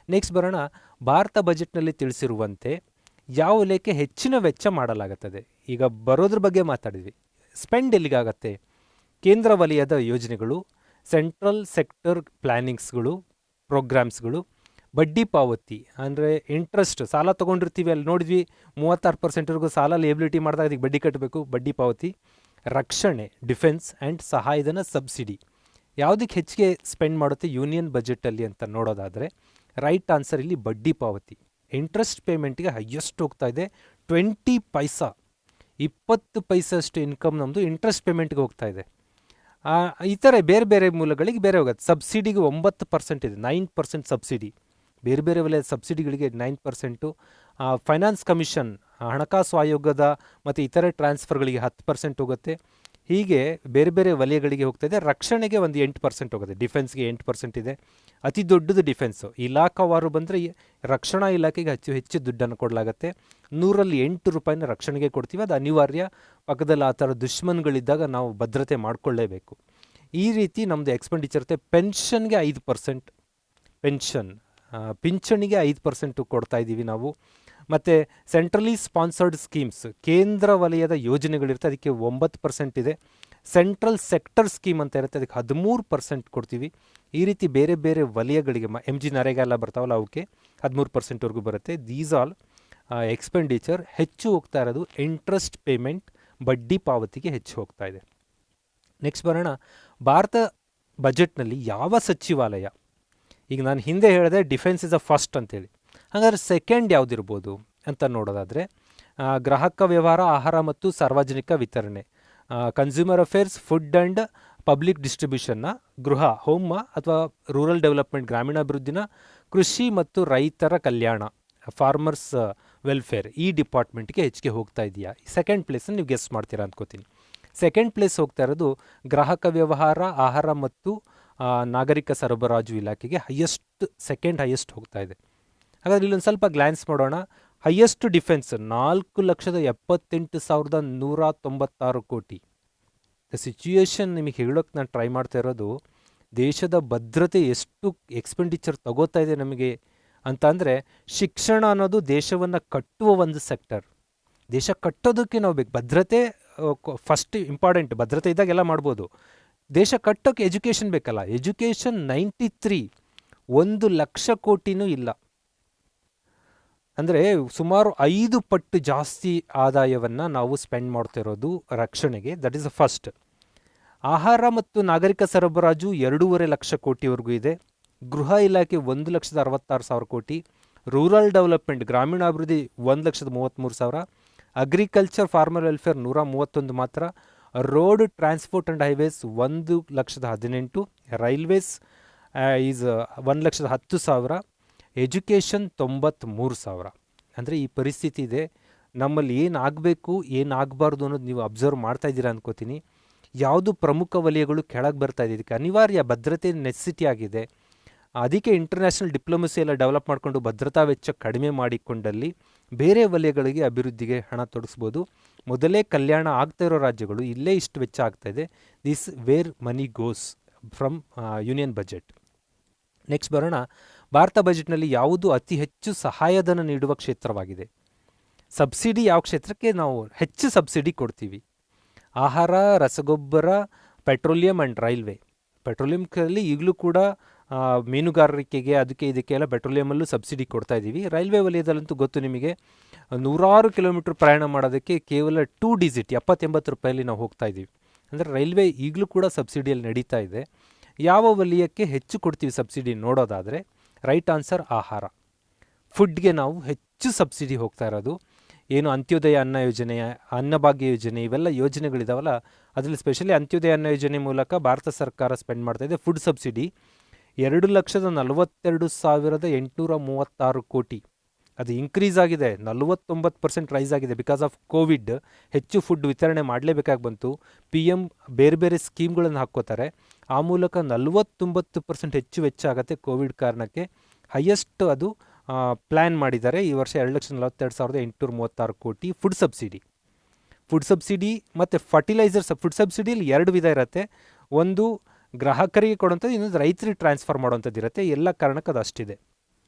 ನೆಕ್ಸ್ಟ್ ಬರೋಣ, ಭಾರತ ಬಜೆಟ್ನಲ್ಲಿ ತಿಳಿಸಿರುವಂತೆ ಯಾವ ವಲಯಕ್ಕೆ ಹೆಚ್ಚಿನ ವೆಚ್ಚ ಮಾಡಲಾಗುತ್ತದೆ. ಈಗ ಬರೋದ್ರ ಬಗ್ಗೆ ಮಾತಾಡಿದ್ವಿ. ಸ್ಪೆಂಡ್ ಎಲ್ಲಿಗಾಗತ್ತೆ? ಕೇಂದ್ರ ವಲಯದ ಯೋಜನೆಗಳು, ಸೆಂಟ್ರಲ್ ಸೆಕ್ಟರ್ ಪ್ಲ್ಯಾನಿಂಗ್ಸ್ಗಳು, ಪ್ರೋಗ್ರಾಮ್ಸ್ಗಳು, ಬಡ್ಡಿ ಪಾವತಿ ಅಂದರೆ ಇಂಟ್ರೆಸ್ಟ್, ಸಾಲ ತೊಗೊಂಡಿರ್ತೀವಿ, ಅಲ್ಲಿ ನೋಡಿದ್ವಿ 36%ವರೆಗೂ ಸಾಲ ಲೇಬಿಲಿಟಿ ಮಾಡಿದಾಗ ಅದಕ್ಕೆ ಬಡ್ಡಿ ಕಟ್ಟಬೇಕು, ಬಡ್ಡಿ ಪಾವತಿ, ರಕ್ಷಣೆ, ಡಿಫೆನ್ಸ್ ಆ್ಯಂಡ್ ಸಹಾಯಧನ, ಸಬ್ಸಿಡಿ. ಯಾವುದಕ್ಕೆ ಹೆಚ್ಚಿಗೆ ಸ್ಪೆಂಡ್ ಮಾಡುತ್ತೆ ಯೂನಿಯನ್ ಬಜೆಟಲ್ಲಿ ಅಂತ ನೋಡೋದಾದರೆ ರೈಟ್ ಆನ್ಸರ್ ಇಲ್ಲಿ ಬಡ್ಡಿ ಪಾವತಿ. ಇಂಟ್ರೆಸ್ಟ್ ಪೇಮೆಂಟ್ಗೆ ಹೈಯೆಸ್ಟ್ ಹೋಗ್ತಾ ಇದೆ, 20 ಪೈಸಾ, 20 ಪೈಸಷ್ಟು ಇನ್ಕಮ್ ನಮ್ಮದು ಇಂಟ್ರೆಸ್ಟ್ ಪೇಮೆಂಟ್ಗೆ ಹೋಗ್ತಾ ಇದೆ. ಈ ಥರ ಬೇರೆ ಬೇರೆ ಮೂಲಗಳಿಗೆ ಬೇರೆ ಹೋಗುತ್ತೆ. ಸಬ್ಸಿಡಿಗೆ 9% ಇದೆ, 9% ಸಬ್ಸಿಡಿ, ಬೇರೆ ಬೇರೆ ವಲಯದ ಸಬ್ಸಿಡಿಗಳಿಗೆ 9%. ಫೈನಾನ್ಸ್ ಕಮಿಷನ್, ಹಣಕಾಸು ಆಯೋಗದ ಮತ್ತು ಇತರೆ ಟ್ರಾನ್ಸ್ಫರ್ಗಳಿಗೆ 10% ಹೋಗುತ್ತೆ. ಹೀಗೆ ಬೇರೆ ಬೇರೆ ವಲಯಗಳಿಗೆ ಹೋಗ್ತಾ ಇದೆ. ರಕ್ಷಣೆಗೆ ಒಂದು 8% ಹೋಗುತ್ತೆ, ಡಿಫೆನ್ಸ್ಗೆ 8% ಇದೆ. ಅತಿ ದೊಡ್ಡದು ಡಿಫೆನ್ಸು. ಇಲಾಖಾವಾರು ಬಂದರೆ ರಕ್ಷಣಾ ಇಲಾಖೆಗೆ ಹೆಚ್ಚು ದುಡ್ಡನ್ನು ಕೊಡಲಾಗುತ್ತೆ. 100ರಲ್ಲಿ 8 ರೂಪಾಯಿನ ರಕ್ಷಣೆಗೆ ಕೊಡ್ತೀವಿ, ಅದು ಅನಿವಾರ್ಯ. ಪಕ್ಕದಲ್ಲಿ ಆ ಥರ ದುಶ್ಮನ್ಗಳಿದ್ದಾಗ ನಾವು ಭದ್ರತೆ ಮಾಡಿಕೊಳ್ಳೇಬೇಕು. ಈ ರೀತಿ ನಮ್ಮದು ಎಕ್ಸ್ಪೆಂಡಿಚರ್ ಇರುತ್ತೆ. ಪೆನ್ಷನ್ಗೆ 5%, ಪಿಂಚಣಿಗೆ 5% ಕೊಡ್ತಾ ಇದ್ದೀವಿ ನಾವು. ಮತ್ತು ಸೆಂಟ್ರಲಿ ಸ್ಪಾನ್ಸರ್ಡ್ ಸ್ಕೀಮ್ಸ್, ಕೇಂದ್ರ ವಲಯದ ಯೋಜನೆಗಳಿರುತ್ತೆ, ಅದಕ್ಕೆ 9% ಇದೆ. ಸೆಂಟ್ರಲ್ ಸೆಕ್ಟರ್ ಸ್ಕೀಮ್ ಅಂತ ಇರುತ್ತೆ, ಅದಕ್ಕೆ 13% ಕೊಡ್ತೀವಿ. ಈ ರೀತಿ ಬೇರೆ ಬೇರೆ ವಲಯಗಳಿಗೆ MG ನರೇಗಾ ಎಲ್ಲ ಬರ್ತಾವಲ್ಲ, ಅವಕ್ಕೆ 13%ವರೆಗೂ ಬರುತ್ತೆ. ದೀಸ್ ಆಲ್ ಎಕ್ಸ್ಪೆಂಡಿಚರ್ ಹೆಚ್ಚು ಹೋಗ್ತಾ ಇರೋದು ಇಂಟ್ರೆಸ್ಟ್ ಪೇಮೆಂಟ್, ಬಡ್ಡಿ ಪಾವತಿಗೆ ಹೆಚ್ಚು ಹೋಗ್ತಾ ಇದೆ. ನೆಕ್ಸ್ಟ್ ಬರೋಣ, ಭಾರತ ಬಜೆಟ್ನಲ್ಲಿ ಯಾವ ಸಚಿವಾಲಯ, ಈಗ ನಾನು ಹಿಂದೆ ಹೇಳಿದೆ ಡಿಫೆನ್ಸ್ ಇಸ್ ಅ ಫಸ್ಟ್ ಅಂತೇಳಿ, ಹಾಗಾದರೆ ಸೆಕೆಂಡ್ ಯಾವುದಿರ್ಬೋದು ಅಂತ ನೋಡೋದಾದರೆ ಗ್ರಾಹಕ ವ್ಯವಹಾರ, ಆಹಾರ ಮತ್ತು ಸಾರ್ವಜನಿಕ ವಿತರಣೆ, consumer affairs, food and public ಡಿಸ್ಟ್ರಿಬ್ಯೂಷನ್ನ, ಗೃಹ, ಹೋಮ ಅಥವಾ ರೂರಲ್ ಡೆವಲಪ್ಮೆಂಟ್, ಗ್ರಾಮೀಣಾಭಿವೃದ್ಧಿನ, ಕೃಷಿ ಮತ್ತು ರೈತರ ಕಲ್ಯಾಣ, ಫಾರ್ಮರ್ಸ್ ವೆಲ್ಫೇರ್, ಈ ಡಿಪಾರ್ಟ್ಮೆಂಟ್ಗೆ ಹೆಚ್ಚಿಗೆ ಹೋಗ್ತಾ ಇದೆಯಾ? ಸೆಕೆಂಡ್ ಪ್ಲೇಸನ್ನು ನೀವು ಗೆಸ್ ಮಾಡ್ತೀರಾ ಅಂದ್ಕೋತೀನಿ. ಸೆಕೆಂಡ್ ಪ್ಲೇಸ್ ಹೋಗ್ತಾ ಇರೋದು ಗ್ರಾಹಕ ವ್ಯವಹಾರ, ಆಹಾರ ಮತ್ತು ನಾಗರಿಕ ಸರಬರಾಜು ಇಲಾಖೆಗೆ ಸೆಕೆಂಡ್ ಹೈಯೆಸ್ಟ್ ಹೋಗ್ತಾ ಇದೆ. ಹಾಗಾದರೆ ಇಲ್ಲೊಂದು ಸ್ವಲ್ಪ ಗ್ಲ್ಯಾನ್ಸ್ ಮಾಡೋಣ. ಹೈಯೆಸ್ಟ್ ಡಿಫೆನ್ಸ್ 4,78,196 ಕೋಟಿ. ದ ಸಿಚುಯೇಷನ್ ನಿಮಗೆ ಹೇಳೋಕ್ಕೆ ನಾನು ಟ್ರೈ ಮಾಡ್ತಾ ಇರೋದು, ದೇಶದ ಭದ್ರತೆ ಎಷ್ಟು ಎಕ್ಸ್ಪೆಂಡಿಚರ್ ತಗೋತಾ ಇದೆ ನಮಗೆ ಅಂತ ಅಂದರೆ, ಶಿಕ್ಷಣ ಅನ್ನೋದು ದೇಶವನ್ನು ಕಟ್ಟುವ ಒಂದು ಸೆಕ್ಟರ್. ದೇಶ ಕಟ್ಟೋದಕ್ಕೆ ನಾವು ಬೇಕು, ಭದ್ರತೆ ಫಸ್ಟ್ ಇಂಪಾರ್ಟೆಂಟ್. ಭದ್ರತೆ ಇದ್ದಾಗ ಎಲ್ಲ ಮಾಡ್ಬೋದು. ದೇಶ ಕಟ್ಟೋಕ್ಕೆ ಎಜುಕೇಷನ್ ಬೇಕಲ್ಲ, ಎಜುಕೇಷನ್ 93, 1,00,000 ಕೋಟಿನೂ ಇಲ್ಲ. ಅಂದರೆ ಸುಮಾರು 5 ಪಟ್ಟು ಜಾಸ್ತಿ ಆದಾಯವನ್ನು ನಾವು ಸ್ಪೆಂಡ್ ಮಾಡ್ತಿರೋದು ರಕ್ಷಣೆಗೆ. That is the first. ಆಹಾರ ಮತ್ತು ನಾಗರಿಕ ಸರಬರಾಜು 2.5 ಲಕ್ಷ ಕೋಟಿವರೆಗೂ ಇದೆ. ಗೃಹ ಇಲಾಖೆ 1,66,000 ಕೋಟಿ, ರೂರಲ್ ಡೆವಲಪ್ಮೆಂಟ್ ಗ್ರಾಮೀಣಾಭಿವೃದ್ಧಿ 1,33,000, ಅಗ್ರಿಕಲ್ಚರ್ ಫಾರ್ಮರ್ ವೆಲ್ಫೇರ್ 131 ಮಾತ್ರ, road transport and highways 1,18,000, railways is 1,10,000, education 93,000. ಅಂದರೆ ಈ ಪರಿಸ್ಥಿತಿ ಇದೆ. ನಮ್ಮಲ್ಲಿ ಏನಾಗಬೇಕು ಏನಾಗಬಾರ್ದು ಅನ್ನೋದು ನೀವು ಅಬ್ಸರ್ವ್ ಮಾಡ್ತಾ ಇದ್ದೀರಾ ಅನ್ಕೋತೀನಿ. ಯಾವುದು ಪ್ರಮುಖ ವಲಯಗಳು ಕೆಳಗೆ ಬರ್ತಾ ಇದೆ, ಇದಕ್ಕೆ ಅನಿವಾರ್ಯ ಭದ್ರತೆ ನೆಸೆಸಿಟಿ ಆಗಿದೆ. ಅದಕ್ಕೆ ಇಂಟರ್ನ್ಯಾಷನಲ್ ಡಿಪ್ಲೊಮಸಿ ಎಲ್ಲ ಡೆವಲಪ್ ಮಾಡಿಕೊಂಡು ಭದ್ರತಾ ವೆಚ್ಚ ಕಡಿಮೆ ಮಾಡಿಕೊಂಡಲ್ಲಿ ಬೇರೆ ವಲಯಗಳಿಗೆ ಅಭಿವೃದ್ಧಿಗೆ ಹಣ ತೊಡಗಿಸ್ಬೋದು. ಮೊದಲೇ ಕಲ್ಯಾಣ ಆಗ್ತಾ ಇರೋ ರಾಜ್ಯಗಳು ಇಲ್ಲೇ ಇಷ್ಟು ವೆಚ್ಚ ಆಗ್ತಾ ಇದೆ. This wear money goes from union budget. Next ಬರೋಣ, ಭಾರತ ಬಜೆಟ್ನಲ್ಲಿ ಯಾವುದು ಅತಿ ಹೆಚ್ಚು ಸಹಾಯಧನ ನೀಡುವ ಕ್ಷೇತ್ರವಾಗಿದೆ? ಸಬ್ಸಿಡಿ ಯಾವ ಕ್ಷೇತ್ರಕ್ಕೆ ನಾವು ಹೆಚ್ಚು ಸಬ್ಸಿಡಿ ಕೊಡ್ತೀವಿ? ಆಹಾರ, ರಸಗೊಬ್ಬರ, ಪೆಟ್ರೋಲಿಯಂ ಆ್ಯಂಡ್ ರೈಲ್ವೆ. ಪೆಟ್ರೋಲಿಯಂನಲ್ಲಿ ಈಗಲೂ ಕೂಡ ಮೀನುಗಾರಿಕೆಗೆ ಅದಕ್ಕೆ ಇದಕ್ಕೆಲ್ಲ ಪೆಟ್ರೋಲಿಯಮಲ್ಲೂ ಸಬ್ಸಿಡಿ ಕೊಡ್ತಾ ಇದ್ದೀವಿ. ರೈಲ್ವೆ ವಲಯದಲ್ಲಂತೂ ಗೊತ್ತು ನಿಮಗೆ, 100 ಕಿಲೋಮೀಟ್ರ್ ಪ್ರಯಾಣ ಮಾಡೋದಕ್ಕೆ ಕೇವಲ 2 ಡಿಜಿಟ್ 70-80 ರೂಪಾಯಲ್ಲಿ ನಾವು ಹೋಗ್ತಾ ಇದ್ದೀವಿ. ಅಂದರೆ ರೈಲ್ವೆ ಈಗಲೂ ಕೂಡ ಸಬ್ಸಿಡಿಯಲ್ಲಿ ನಡೀತಾ ಇದೆ. ಯಾವ ವಲಯಕ್ಕೆ ಹೆಚ್ಚು ಕೊಡ್ತೀವಿ ಸಬ್ಸಿಡಿ ನೋಡೋದಾದರೆ ರೈಟ್ ಆನ್ಸರ್ ಆಹಾರ. ಫುಡ್ಗೆ ನಾವು ಹೆಚ್ಚು ಸಬ್ಸಿಡಿ ಹೋಗ್ತಾ ಇರೋದು. ಏನು ಅಂತ್ಯೋದಯ ಅನ್ನ ಯೋಜನೆ, ಅನ್ನಭಾಗ್ಯ ಯೋಜನೆ, ಇವೆಲ್ಲ ಯೋಜನೆಗಳಿದಾವಲ್ಲ, ಅದರಲ್ಲಿ ಸ್ಪೆಷಲಿ ಅಂತ್ಯೋದಯ ಅನ್ನ ಯೋಜನೆ ಮೂಲಕ ಭಾರತ ಸರ್ಕಾರ ಸ್ಪೆಂಡ್ ಮಾಡ್ತಾ ಇದೆ ಫುಡ್ ಸಬ್ಸಿಡಿ 2,42,836 ಕೋಟಿ. ಅದು ಇನ್ಕ್ರೀಸ್ ಆಗಿದೆ, 49% ರೈಸ್ ಆಗಿದೆ. ಬಿಕಾಸ್ ಆಫ್ ಕೋವಿಡ್ ಹೆಚ್ಚು ಫುಡ್ ವಿತರಣೆ ಮಾಡಲೇಬೇಕಾಗಿ ಬಂತು. PM ಬೇರೆ ಬೇರೆ ಸ್ಕೀಮ್ಗಳನ್ನು ಹಾಕ್ಕೋತಾರೆ, ಆ ಮೂಲಕ 49% ಹೆಚ್ಚು ವೆಚ್ಚ ಆಗುತ್ತೆ ಕೋವಿಡ್ ಕಾರಣಕ್ಕೆ. ಹೈಯೆಸ್ಟ್ ಅದು ಪ್ಲ್ಯಾನ್ ಮಾಡಿದ್ದಾರೆ ಈ ವರ್ಷ 2,42,836 ಕೋಟಿ ಫುಡ್ ಸಬ್ಸಿಡಿ. ಫುಡ್ ಸಬ್ಸಿಡಿ ಮತ್ತು ಫರ್ಟಿಲೈಸರ್ಸ್. ಫುಡ್ ಸಬ್ಸಿಡಿಯಲ್ಲಿ 2 ವಿಧ ಇರುತ್ತೆ, ಒಂದು ಗ್ರಾಹಕರಿಗೆ ಕೊಡುವಂಥದ್ದು, ಇನ್ನೊಂದು ರೈತರಿಗೆ ಟ್ರಾನ್ಸ್ಫರ್ ಮಾಡುವಂಥದ್ದು ಇರುತ್ತೆ. ಎಲ್ಲ ಕಾರಣಕ್ಕೆ ಅದು ಅಷ್ಟಿದೆ.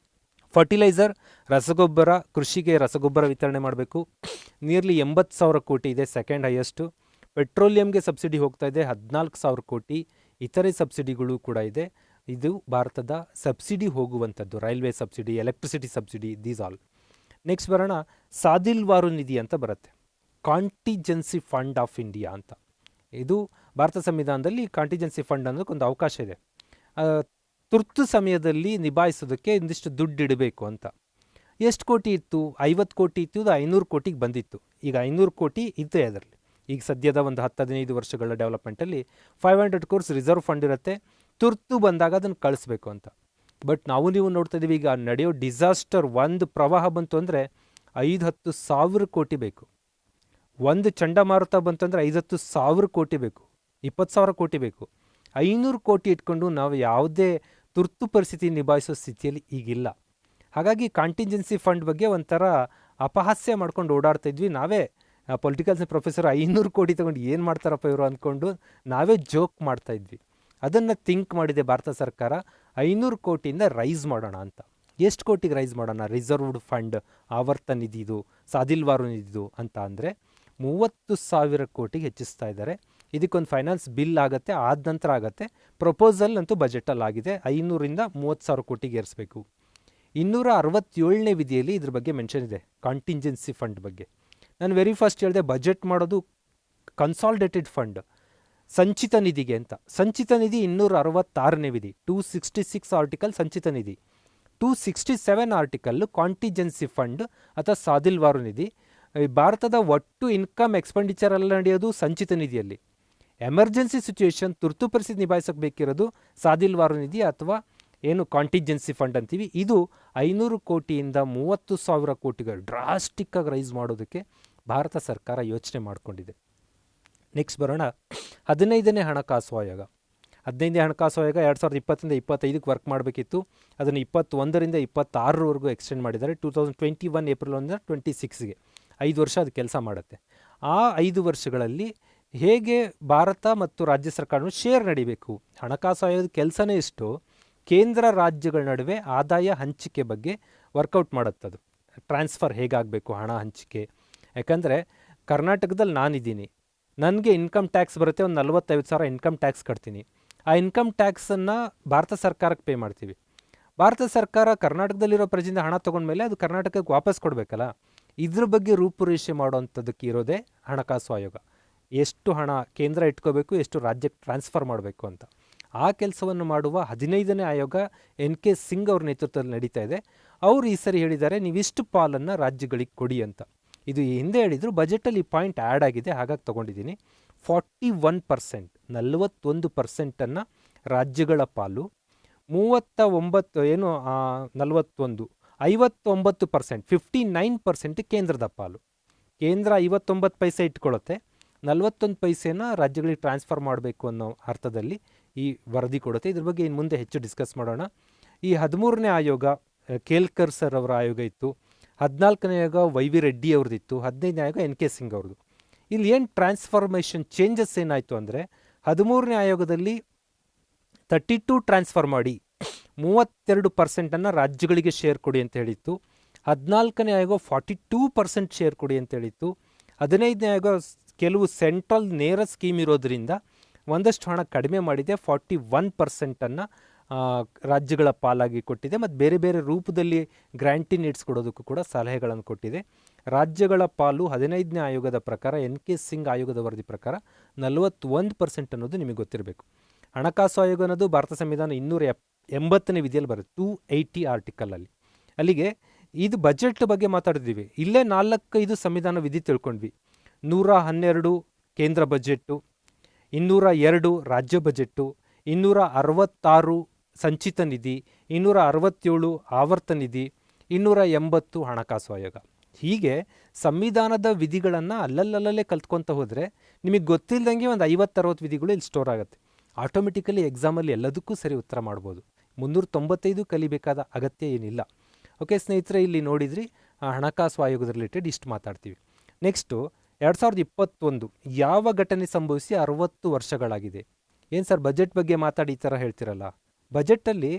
ಫರ್ಟಿಲೈಸರ್, ರಸಗೊಬ್ಬರ, ಕೃಷಿಗೆ ರಸಗೊಬ್ಬರ ವಿತರಣೆ ಮಾಡಬೇಕು, ನಿಯರ್ಲಿ 80,000 ಕೋಟಿ ಇದೆ, ಸೆಕೆಂಡ್ ಹೈಯೆಸ್ಟು. ಪೆಟ್ರೋಲಿಯಂಗೆ ಸಬ್ಸಿಡಿ ಹೋಗ್ತಾ ಇದೆ 14,000 ಕೋಟಿ. ಇತರೆ ಸಬ್ಸಿಡಿಗಳು ಕೂಡ ಇದೆ. ಇದು ಭಾರತದ ಸಬ್ಸಿಡಿ ಹೋಗುವಂಥದ್ದು, railway subsidy, electricity subsidy, these all. Next ಬರೋಣ, ಸಾದಿಲ್ವಾರು ನಿಧಿ ಅಂತ ಬರುತ್ತೆ, ಕಾಂಟಿಜೆನ್ಸಿ ಫಂಡ್ ಆಫ್ ಇಂಡಿಯಾ ಅಂತ. ಇದು ಭಾರತ ಸಂವಿಧಾನದಲ್ಲಿ ಕಾಂಟಿಜೆನ್ಸಿ ಫಂಡ್ ಅನ್ನೋದಕ್ಕೊಂದು ಅವಕಾಶ ಇದೆ. ತುರ್ತು ಸಮಯದಲ್ಲಿ ನಿಭಾಯಿಸೋದಕ್ಕೆ ಒಂದಿಷ್ಟು ದುಡ್ಡು ಇಡಬೇಕು ಅಂತ. ಎಷ್ಟು ಕೋಟಿ ಇತ್ತು? 50 ಕೋಟಿ ಇತ್ತು, ಅದು 500 ಕೋಟಿಗೆ ಬಂದಿತ್ತು. ಈಗ 500 ಕೋಟಿ ಇದೆ ಅದರಲ್ಲಿ. ಈಗ ಸದ್ಯದ ಒಂದು 10-15 ವರ್ಷಗಳ ಡೆವಲಪ್ಮೆಂಟಲ್ಲಿ 500 crores ರಿಸರ್ವ್ ಫಂಡ್ ಇರುತ್ತೆ, ತುರ್ತು ಬಂದಾಗ ಅದನ್ನು ಕಳಿಸ್ಬೇಕು ಅಂತ. ಬಟ್ ನೀವು ನೋಡ್ತಾ ಇದ್ದೀವಿ, ಈಗ ನಡೆಯೋ ಡಿಸಾಸ್ಟರ್, ಒಂದು ಪ್ರವಾಹ ಬಂತು ಅಂದರೆ 5-10 ಸಾವಿರ ಕೋಟಿ ಬೇಕು. ಒಂದು ಚಂಡಮಾರುತ ಬಂತು ಅಂದರೆ 5-10 ಸಾವಿರ ಕೋಟಿ ಬೇಕು, 20,000 ಕೋಟಿ ಬೇಕು. 500 ಕೋಟಿ ಇಟ್ಕೊಂಡು ನಾವು ಯಾವುದೇ ತುರ್ತು ಪರಿಸ್ಥಿತಿ ನಿಭಾಯಿಸೋ ಸ್ಥಿತಿಯಲ್ಲಿ ಈಗಿಲ್ಲ. ಹಾಗಾಗಿ ಕಾಂಟಿಂಜೆನ್ಸಿ ಫಂಡ್ ಬಗ್ಗೆ ಒಂಥರ ಅಪಹಾಸ್ಯ ಮಾಡ್ಕೊಂಡು ಓಡಾಡ್ತಾ ಇದ್ವಿ ನಾವೇ. ಪೊಲಿಟಿಕಲ್ ಸೈನ್ಸ್ ಪ್ರೊಫೆಸರ್ 500 ಕೋಟಿ ತೊಗೊಂಡು ಏನು ಮಾಡ್ತಾರಪ್ಪ ಇವರು ಅಂದ್ಕೊಂಡು ನಾವೇ ಜೋಕ್ ಮಾಡ್ತಾ ಇದ್ವಿ. ಅದನ್ನು ಥಿಂಕ್ ಮಾಡಿದೆ ಭಾರತ ಸರ್ಕಾರ, 500 ಕೋಟಿಯಿಂದ ರೈಸ್ ಮಾಡೋಣ ಅಂತ. ಎಷ್ಟು ಕೋಟಿಗೆ ರೈಸ್ ಮಾಡೋಣ? ರಿಸರ್ವ್ಡ್ ಫಂಡ್, ಆವರ್ತ ನಿಧಿದು, ಸಾದಿಲ್ವಾರು ನಿಧಿದು ಅಂತ ಅಂದರೆ 30,000 ಕೋಟಿಗೆ ಹೆಚ್ಚಿಸ್ತಾ ಇದ್ದಾರೆ. ಇದಕ್ಕೊಂದು ಫೈನಾನ್ಸ್ ಬಿಲ್ ಆಗುತ್ತೆ, ಆದ ನಂತರ ಆಗುತ್ತೆ. ಪ್ರಪೋಸಲ್ ಅಂತೂ ಬಜೆಟಲ್ಲಿ ಆಗಿದೆ, 500ರಿಂದ 30,000 ಕೋಟಿಗೆ ಏರಿಸಬೇಕು. 267ನೇ ವಿಧಿಯಲ್ಲಿ ಇದ್ರ ಬಗ್ಗೆ ಮೆನ್ಷನ್ ಇದೆ, ಕಾಂಟಿಂಜೆನ್ಸಿ ಫಂಡ್ ಬಗ್ಗೆ. ನಾನು ವೆರಿ ಫಸ್ಟ್ ಹೇಳಿದೆ, ಬಜೆಟ್ ಮಾಡೋದು ಕನ್ಸಾಲ್ಡೇಟೆಡ್ ಫಂಡ್, ಸಂಚಿತ ನಿಧಿಗೆ ಅಂತ. ಸಂಚಿತ ನಿಧಿ 266ನೇ ವಿಧಿ, 266 ಆರ್ಟಿಕಲ್ ಸಂಚಿತ ನಿಧಿ. 267 ಆರ್ಟಿಕಲ್ಲು ಕಾಂಟಿಜೆನ್ಸಿ ಫಂಡ್ ಅಥವಾ ಸಾದಿಲ್ವಾರು ನಿಧಿ. ಭಾರತದ ಒಟ್ಟು ಇನ್ಕಮ್ ಎಕ್ಸ್ಪೆಂಡಿಚರ್ ಎಲ್ಲ ನಡೆಯೋದು ಸಂಚಿತ ನಿಧಿಯಲ್ಲಿ. ಎಮರ್ಜೆನ್ಸಿ ಸಿಚುವೇಶನ್, ತುರ್ತು ಪರಿಸ್ಥಿತಿ ನಿಭಾಯಿಸೋಕೆ ಬೇಕಿರೋದು ಸಾದಿಲ್ವಾರು ನಿಧಿ ಅಥವಾ ಏನು ಕಾಂಟಿಜೆನ್ಸಿ ಫಂಡ್ ಅಂತೀವಿ. ಇದು 500 ಕೋಟಿಯಿಂದ 30,000 ಕೋಟಿಗೆ ಡ್ರಾಸ್ಟಿಕ್ಕಾಗಿ ರೈಸ್ ಮಾಡೋದಕ್ಕೆ ಭಾರತ ಸರ್ಕಾರ ಯೋಚನೆ ಮಾಡಿಕೊಂಡಿದೆ. ನೆಕ್ಸ್ಟ್ ಬರೋಣ, 15ನೇ ಹಣಕಾಸು ಆಯೋಗ. 15ನೇ ಹಣಕಾಸು ಆಯೋಗ 2020ರಿಂದ 2025ಕ್ಕೆ ವರ್ಕ್ ಮಾಡಬೇಕಿತ್ತು. ಅದನ್ನು 21ರಿಂದ 26ರವರೆಗೂ ಎಕ್ಸ್ಟೆಂಡ್ ಮಾಡಿದ್ದಾರೆ. 2021 ಏಪ್ರಿಲ್ 1 26ಗೆ 5 ವರ್ಷ ಅದು ಕೆಲಸ ಮಾಡುತ್ತೆ. ಆ 5 ವರ್ಷಗಳಲ್ಲಿ ಹೇಗೆ ಭಾರತ ಮತ್ತು ರಾಜ್ಯ ಸರ್ಕಾರಗಳು ಶೇರ್ ನಡಿಬೇಕು, ಹಣಕಾಸು ಆಯೋಗದ ಕೆಲಸನೇ ಇಷ್ಟು, ಕೇಂದ್ರ ರಾಜ್ಯಗಳ ನಡುವೆ ಆದಾಯ ಹಂಚಿಕೆ ಬಗ್ಗೆ ವರ್ಕೌಟ್ ಮಾಡುತ್ತದು. ಟ್ರಾನ್ಸ್ಫರ್ ಹೇಗಾಗಬೇಕು, ಹಣ ಹಂಚಿಕೆ. ಯಾಕಂದರೆ ಕರ್ನಾಟಕದಲ್ಲಿ ನಾನಿದ್ದೀನಿ, ನನಗೆ ಇನ್ಕಮ್ ಟ್ಯಾಕ್ಸ್ ಬರುತ್ತೆ, ಒಂದು 45,000 ಇನ್ಕಮ್ ಟ್ಯಾಕ್ಸ್ ಕಟ್ತೀನಿ. ಆ ಇನ್ಕಮ್ ಟ್ಯಾಕ್ಸನ್ನು ಭಾರತ ಸರ್ಕಾರಕ್ಕೆ ಪೇ ಮಾಡ್ತೀವಿ. ಭಾರತ ಸರ್ಕಾರ ಕರ್ನಾಟಕದಲ್ಲಿರೋ ಪ್ರಜೆಯಿಂದ ಹಣ ತೊಗೊಂಡ್ಮೇಲೆ ಅದು ಕರ್ನಾಟಕಕ್ಕೆ ವಾಪಸ್ ಕೊಡಬೇಕಲ್ಲ. ಇದ್ರ ಬಗ್ಗೆ ರೂಪುರೇಷೆ ಮಾಡೋವಂಥದ್ದಕ್ಕೆ ಇರೋದೇ ಹಣಕಾಸು ಆಯೋಗ. ಎಷ್ಟು ಹಣ ಕೇಂದ್ರ ಇಟ್ಕೋಬೇಕು, ಎಷ್ಟು ರಾಜ್ಯಕ್ಕೆ ಟ್ರಾನ್ಸ್ಫರ್ ಮಾಡಬೇಕು ಅಂತ. ಆ ಕೆಲಸವನ್ನು ಮಾಡುವ 15ನೇ ಆಯೋಗ ಎನ್ ಕೆ ಸಿಂಗ್ ಅವ್ರ ನೇತೃತ್ವದಲ್ಲಿ ನಡೀತಾ ಇದೆ. ಅವರು ಈ ಸರಿ ಹೇಳಿದ್ದಾರೆ ನೀವಿಷ್ಟು ಪಾಲನ್ನು ರಾಜ್ಯಗಳಿಗೆ ಕೊಡಿ ಅಂತ. ಇದು ಈ ಹಿಂದೆ ಹೇಳಿದರು, ಬಜೆಟಲ್ಲಿ ಈ ಪಾಯಿಂಟ್ ಆ್ಯಡ್ ಆಗಿದೆ, ಹಾಗಾಗಿ ತೊಗೊಂಡಿದ್ದೀನಿ. 41%, 41% ರಾಜ್ಯಗಳ ಪಾಲು, 39%, 59% ಕೇಂದ್ರದ ಪಾಲು. ಕೇಂದ್ರ 59 ಪೈಸೆ ಇಟ್ಕೊಳ್ಳುತ್ತೆ, 41 ಪೈಸೆನ ರಾಜ್ಯಗಳಿಗೆ ಟ್ರಾನ್ಸ್ಫರ್ ಮಾಡಬೇಕು ಅನ್ನೋ ಅರ್ಥದಲ್ಲಿ ಈ ವರದಿ ಕೊಡುತ್ತೆ. ಇದ್ರ ಬಗ್ಗೆ ಇನ್ನು ಮುಂದೆ ಹೆಚ್ಚು ಡಿಸ್ಕಸ್ ಮಾಡೋಣ. ಈ 13ನೇ ಆಯೋಗ ಕೇಲ್ಕರ್ ಸರ್ ಅವರ ಆಯೋಗ ಇತ್ತು, 14ನೇ ಆಯೋಗ ವೈ ವಿ ರೆಡ್ಡಿ ಅವ್ರದ್ದಿತ್ತು, 15ನೇ ಆಯೋಗ ಎನ್ ಕೆ ಸಿಂಗ್ ಅವ್ರದ್ದು. ಇಲ್ಲಿ ಏನು ಟ್ರಾನ್ಸ್ಫಾರ್ಮೇಷನ್ ಚೇಂಜಸ್ ಏನಾಯಿತು ಅಂದರೆ, 13ನೇ ಆಯೋಗದಲ್ಲಿ 32 ಟ್ರಾನ್ಸ್ಫರ್ ಮಾಡಿ 32% ರಾಜ್ಯಗಳಿಗೆ ಶೇರ್ ಕೊಡಿ ಅಂತ ಹೇಳಿತ್ತು. 14ನೇ ಆಯೋಗ 42% ಶೇರ್ ಕೊಡಿ ಅಂತ ಹೇಳಿತ್ತು. 15ನೇ ಆಯೋಗ ಕೆಲವು ಸೆಂಟ್ರಲ್ ನೇರ ಸ್ಕೀಮ್ ಇರೋದರಿಂದ ಒಂದಷ್ಟು ಹಣ ಕಡಿಮೆ ಮಾಡಿದೆ, 41% ರಾಜ್ಯಗಳ ಪಾಲಾಗಿ ಕೊಟ್ಟಿದೆ. ಮತ್ತು ಬೇರೆ ಬೇರೆ ರೂಪದಲ್ಲಿ ಗ್ರ್ಯಾಂಟಿ ನೀಡ್ಸ್ ಕೊಡೋದಕ್ಕೂ ಕೂಡ ಸಲಹೆಗಳನ್ನು ಕೊಟ್ಟಿದೆ. ರಾಜ್ಯಗಳ ಪಾಲು 15ನೇ ಆಯೋಗದ ಪ್ರಕಾರ, ಎನ್ ಕೆ ಸಿಂಗ್ ಆಯೋಗದ ವರದಿ ಪ್ರಕಾರ 41% ಅನ್ನೋದು ನಿಮಗೆ ಗೊತ್ತಿರಬೇಕು. ಹಣಕಾಸು ಆಯೋಗ ಅನ್ನೋದು ಭಾರತ ಸಂವಿಧಾನ 280ನೇ ವಿಧಿಯಲ್ಲಿ ಬರುತ್ತೆ, 280 ಆರ್ಟಿಕಲಲ್ಲಿ. ಅಲ್ಲಿಗೆ ಇದು ಬಜೆಟ್ ಬಗ್ಗೆ ಮಾತಾಡಿದ್ದೀವಿ, ಇಲ್ಲೇ 4-5 ಸಂವಿಧಾನ ವಿಧಿ ತಿಳ್ಕೊಂಡ್ವಿ. 112 ಕೇಂದ್ರ ಬಜೆಟ್ಟು, 202 ರಾಜ್ಯ ಬಜೆಟ್ಟು, 266 ಸಂಚಿತ ನಿಧಿ, 267 ಆವರ್ತ ನಿಧಿ, 280 ಹಣಕಾಸು ಆಯೋಗ. ಹೀಗೆ ಸಂವಿಧಾನದ ವಿಧಿಗಳನ್ನು ಅಲ್ಲಲ್ಲೇ ಕಲ್ತ್ಕೊತ ಹೋದರೆ ನಿಮಗೆ ಗೊತ್ತಿಲ್ಲದಂಗೆ ಒಂದು 50-60 ವಿಧಿಗಳು ಇಲ್ಲಿ ಸ್ಟೋರ್ ಆಗುತ್ತೆ. ಆಟೋಮೆಟಿಕಲಿ ಎಕ್ಸಾಮಲ್ಲಿ ಎಲ್ಲದಕ್ಕೂ ಸರಿ ಉತ್ತರ ಮಾಡ್ಬೋದು. 395 ಕಲಿಬೇಕಾದ ಅಗತ್ಯ ಏನಿಲ್ಲ. ಓಕೆ ಸ್ನೇಹಿತರೆ, ಇಲ್ಲಿ ನೋಡಿದ್ರಿ ಹಣಕಾಸು ಆಯೋಗದ ರಿಲೇಟೆಡ್ ಇಷ್ಟು ಮಾತಾಡ್ತೀವಿ. ನೆಕ್ಸ್ಟು 2021 ಯಾವ ಘಟನೆ ಸಂಭವಿಸಿ 60 ವರ್ಷಗಳಾಗಿದೆ? ಏನು ಸರ್ ಬಜೆಟ್ ಬಗ್ಗೆ ಮಾತಾಡಿ ಈ ಥರ ಹೇಳ್ತಿರಲ್ಲ. ಬಜೆಟಲ್ಲಿ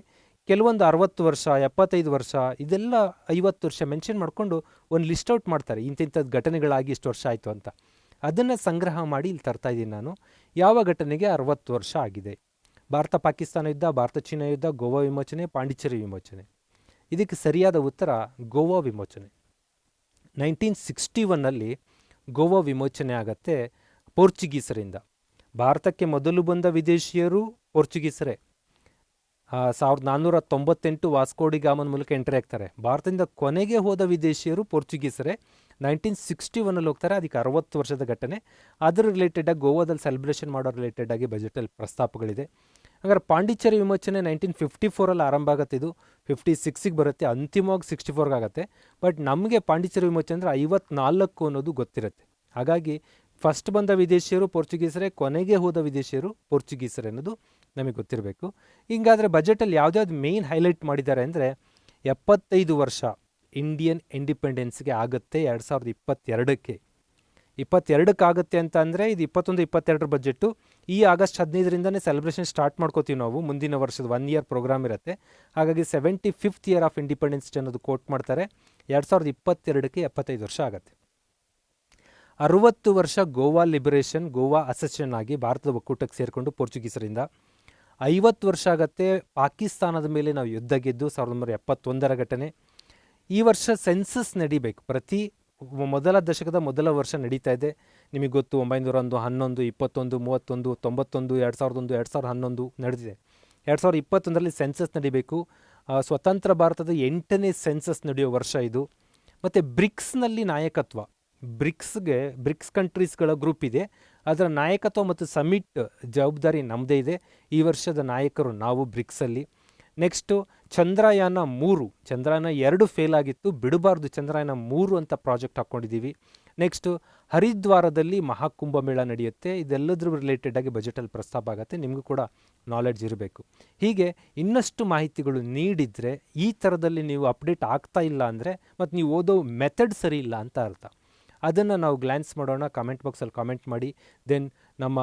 ಕೆಲವೊಂದು 60 ವರ್ಷ, 75 ವರ್ಷ, ಇದೆಲ್ಲ 50 ವರ್ಷ ಮೆನ್ಷನ್ ಮಾಡಿಕೊಂಡು ಒಂದು ಲಿಸ್ಟ್ ಔಟ್ ಮಾಡ್ತಾರೆ, ಇಂಥದ್ದು ಘಟನೆಗಳಾಗಿ ಇಷ್ಟು ವರ್ಷ ಆಯಿತು ಅಂತ. ಅದನ್ನು ಸಂಗ್ರಹ ಮಾಡಿ ಇಲ್ಲಿ ತರ್ತಾ ಇದ್ದೀನಿ ನಾನು. ಯಾವ ಘಟನೆಗೆ 60 ವರ್ಷ ಆಗಿದೆ? ಭಾರತ ಪಾಕಿಸ್ತಾನ ಯುದ್ಧ, ಭಾರತ ಚೀನಾ ಯುದ್ಧ, ಗೋವಾ ವಿಮೋಚನೆ, ಪಾಂಡಿಚೇರಿ ವಿಮೋಚನೆ. ಇದಕ್ಕೆ ಸರಿಯಾದ ಉತ್ತರ ಗೋವಾ ವಿಮೋಚನೆ. 1961ನಲ್ಲಿ ಗೋವಾ ವಿಮೋಚನೆ ಆಗತ್ತೆ ಪೋರ್ಚುಗೀಸರಿಂದ. ಭಾರತಕ್ಕೆ ಮೊದಲು ಬಂದ ವಿದೇಶಿಯರು ಪೋರ್ಚುಗೀಸರೇ. 1498 ವಾಸ್ಕೋಡಿ ಗಾಮನ್ ಮೂಲಕ ಎಂಟ್ರಿ ಆಗ್ತಾರೆ. ಭಾರತದಿಂದ ಕೊನೆಗೆ ಹೋದ ವಿದೇಶಿಯರು ಪೋರ್ಚುಗೀಸರೇ. 1961ನಲ್ಲಿ ಹೋಗ್ತಾರೆ. ಅದಕ್ಕೆ 60 ವರ್ಷದ ಘಟನೆ. ಅದರ ರಿಲೇಟೆಡಾಗಿ ಗೋವಾದಲ್ಲಿ ಸೆಲೆಬ್ರೇಷನ್ ಮಾಡೋ ರಿಲೇಟೆಡಾಗಿ ಬಜೆಟಲ್ಲಿ ಪ್ರಸ್ತಾಪಗಳಿದೆ. ಹಾಗಾದ್ರೆ ಪಾಂಡಿಚೇರಿ ವಿಮೋಚನೆ 1954 ಆರಂಭ ಆಗುತ್ತೆ, ಇದು 56ಗೆ ಬರುತ್ತೆ, ಅಂತಿಮವಾಗಿ 64ಗೆ ಆಗುತ್ತೆ. ಬಟ್ ನಮಗೆ ಪಾಂಡಿಚೇರಿ ವಿಮೋಚನೆ ಅಂದರೆ 54 ಅನ್ನೋದು ಗೊತ್ತಿರುತ್ತೆ. ಹಾಗಾಗಿ ಫಸ್ಟ್ ಬಂದ ವಿದೇಶಿಯರು ಪೋರ್ಚುಗೀಸರೇ, ಕೊನೆಗೆ ಹೋದ ವಿದೇಶಿಯರು ಪೋರ್ಚುಗೀಸರೇ ಅನ್ನೋದು ನಮಗೆ ಗೊತ್ತಿರಬೇಕು. ಹಿಂಗಾದರೆ ಬಜೆಟಲ್ಲಿ ಯಾವುದ್ಯಾವ್ದು ಮೇಯ್ನ್ ಹೈಲೈಟ್ ಮಾಡಿದ್ದಾರೆ ಅಂದರೆ, 75 ವರ್ಷ ಇಂಡಿಯನ್ ಇಂಡಿಪೆಂಡೆನ್ಸ್ಗೆ ಆಗುತ್ತೆ 2022ಕ್ಕೆ. 22ಕ್ಕೆ ಆಗುತ್ತೆ ಅಂತ ಅಂದರೆ ಇದು 21-22 ಬಜೆಟ್ಟು. ಈ ಆಗಸ್ಟ್ 15ರಿಂದನೇ ಸೆಲೆಬ್ರೇಷನ್ ಸ್ಟಾರ್ಟ್ ಮಾಡ್ಕೋತೀವಿ ನಾವು. ಮುಂದಿನ ವರ್ಷದ 1 ಇಯರ್ ಪ್ರೋಗ್ರಾಮ್ ಇರುತ್ತೆ. ಹಾಗಾಗಿ 75th year of independence day ಅನ್ನೋದು ಕೋಟ್ ಮಾಡ್ತಾರೆ. 2022ಕ್ಕೆ 75 ವರ್ಷ ಆಗುತ್ತೆ. 60 ವರ್ಷ ಗೋವಾ ಲಿಬರೇಷನ್, ಗೋವಾ ಅಸೆಷನ್ ಆಗಿ ಭಾರತದ ಒಕ್ಕೂಟಕ್ಕೆ ಸೇರಿಕೊಂಡು ಪೋರ್ಚುಗೀಸರಿಂದ. 50 ವರ್ಷ ಆಗುತ್ತೆ ಪಾಕಿಸ್ತಾನದ ಮೇಲೆ ನಾವು ಯುದ್ಧ ಗೆದ್ದು 1971ರ ಘಟನೆ. ಈ ವರ್ಷ ಸೆನ್ಸಸ್ ನಡಿಬೇಕು. ಪ್ರತಿ ಮೊದಲ ದಶಕದ ಮೊದಲ ವರ್ಷ ನಡೀತಾ ಇದೆ. ನಿಮಗೆ ಗೊತ್ತು, 901, 11, 21, 31, 91, 2001, 2011 ನಡೆದಿದೆ. 2021ರಲ್ಲಿ ಸೆನ್ಸಸ್ ನಡಿಬೇಕು. ಸ್ವತಂತ್ರ ಭಾರತದ 8ನೇ ಸೆನ್ಸಸ್ ನಡೆಯೋ ವರ್ಷ ಇದು. ಮತ್ತು ಬ್ರಿಕ್ಸ್ನಲ್ಲಿ ನಾಯಕತ್ವ, ಬ್ರಿಕ್ಸ್ ಕಂಟ್ರೀಸ್ಗಳ ಗ್ರೂಪ್ ಇದೆ, ಅದರ ನಾಯಕತ್ವ ಮತ್ತು ಸಮಿಟ್ ಜವಾಬ್ದಾರಿ ನಮ್ಮದೇ ಇದೆ. ಈ ವರ್ಷದ ನಾಯಕರು ನಾವು ಬ್ರಿಕ್ಸಲ್ಲಿ. ನೆಕ್ಸ್ಟು ಚಂದ್ರಯಾನ 3, ಚಂದ್ರಯಾನ 2 ಫೇಲ್ ಆಗಿತ್ತು, ಬಿಡಬಾರ್ದು ಚಂದ್ರಯಾನ 3 ಅಂತ ಪ್ರಾಜೆಕ್ಟ್ ಹಾಕ್ಕೊಂಡಿದ್ದೀವಿ. ನೆಕ್ಸ್ಟು ಹರಿದ್ವಾರದಲ್ಲಿ ಮಹಾಕುಂಭಮೇಳ ನಡೆಯುತ್ತೆ. ಇದೆಲ್ಲದ್ರ ರಿಲೇಟೆಡಾಗಿ ಬಜೆಟಲ್ಲಿ ಪ್ರಸ್ತಾಪ ಆಗುತ್ತೆ, ನಿಮಗೂ ಕೂಡ ನಾಲೆಡ್ಜ್ ಇರಬೇಕು. ಹೀಗೆ ಇನ್ನಷ್ಟು ಮಾಹಿತಿಗಳು ನೀಡಿದರೆ, ಈ ಥರದಲ್ಲಿ ನೀವು ಅಪ್ಡೇಟ್ ಆಗ್ತಾ ಇಲ್ಲ ಅಂದರೆ ಮತ್ತು ನೀವು ಓದೋ ಮೆಥಡ್ ಸರಿ ಇಲ್ಲ ಅಂತ ಅರ್ಥ. ಅದನ್ನು ನಾವು ಗ್ಲ್ಯಾನ್ಸ್ ಮಾಡೋಣ. ಕಾಮೆಂಟ್ ಬಾಕ್ಸಲ್ಲಿ ಕಾಮೆಂಟ್ ಮಾಡಿ. ದೆನ್ ನಮ್ಮ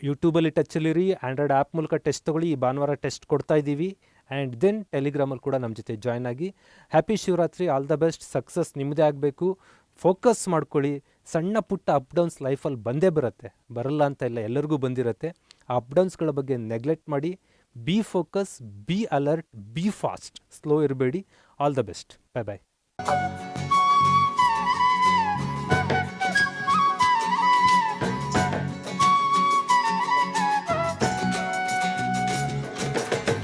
ಯೂಟ್ಯೂಬಲ್ಲಿ ಟಚ್ಚಲ್ಲಿರಿ, ಆ್ಯಂಡ್ರಾಯ್ಡ್ ಆ್ಯಪ್ ಮೂಲಕ ಟೆಸ್ಟ್ ತೊಗೊಳ್ಳಿ. ಈ ಭಾನುವಾರ ಟೆಸ್ಟ್ ಕೊಡ್ತಾ ಇದ್ದೀವಿ. ಆ್ಯಂಡ್ ದೆನ್ ಟೆಲಿಗ್ರಾಮಲ್ಲಿ ಕೂಡ ನಮ್ಮ ಜೊತೆ ಜಾಯ್ನ್ ಆಗಿ. Happy Shivaratri, all the best. Success ನಿಮ್ಮದೇ ಆಗಬೇಕು. ಫೋಕಸ್ ಮಾಡ್ಕೊಳ್ಳಿ. ಸಣ್ಣ ಪುಟ್ಟ ಅಪ್ ಡೌನ್ಸ್ ಲೈಫಲ್ಲಿ ಬಂದೇ ಬರುತ್ತೆ, ಬರಲ್ಲ ಅಂತ ಇಲ್ಲ, ಎಲ್ಲರಿಗೂ ಬಂದಿರುತ್ತೆ. ಆ ಅಪ್ ಡೌನ್ಸ್ಗಳ ಬಗ್ಗೆ ನೆಗ್ಲೆಕ್ಟ್ ಮಾಡಿ. Be focus, be alert, be fast, slow ಇರಬೇಡಿ. All the best. Bye bye.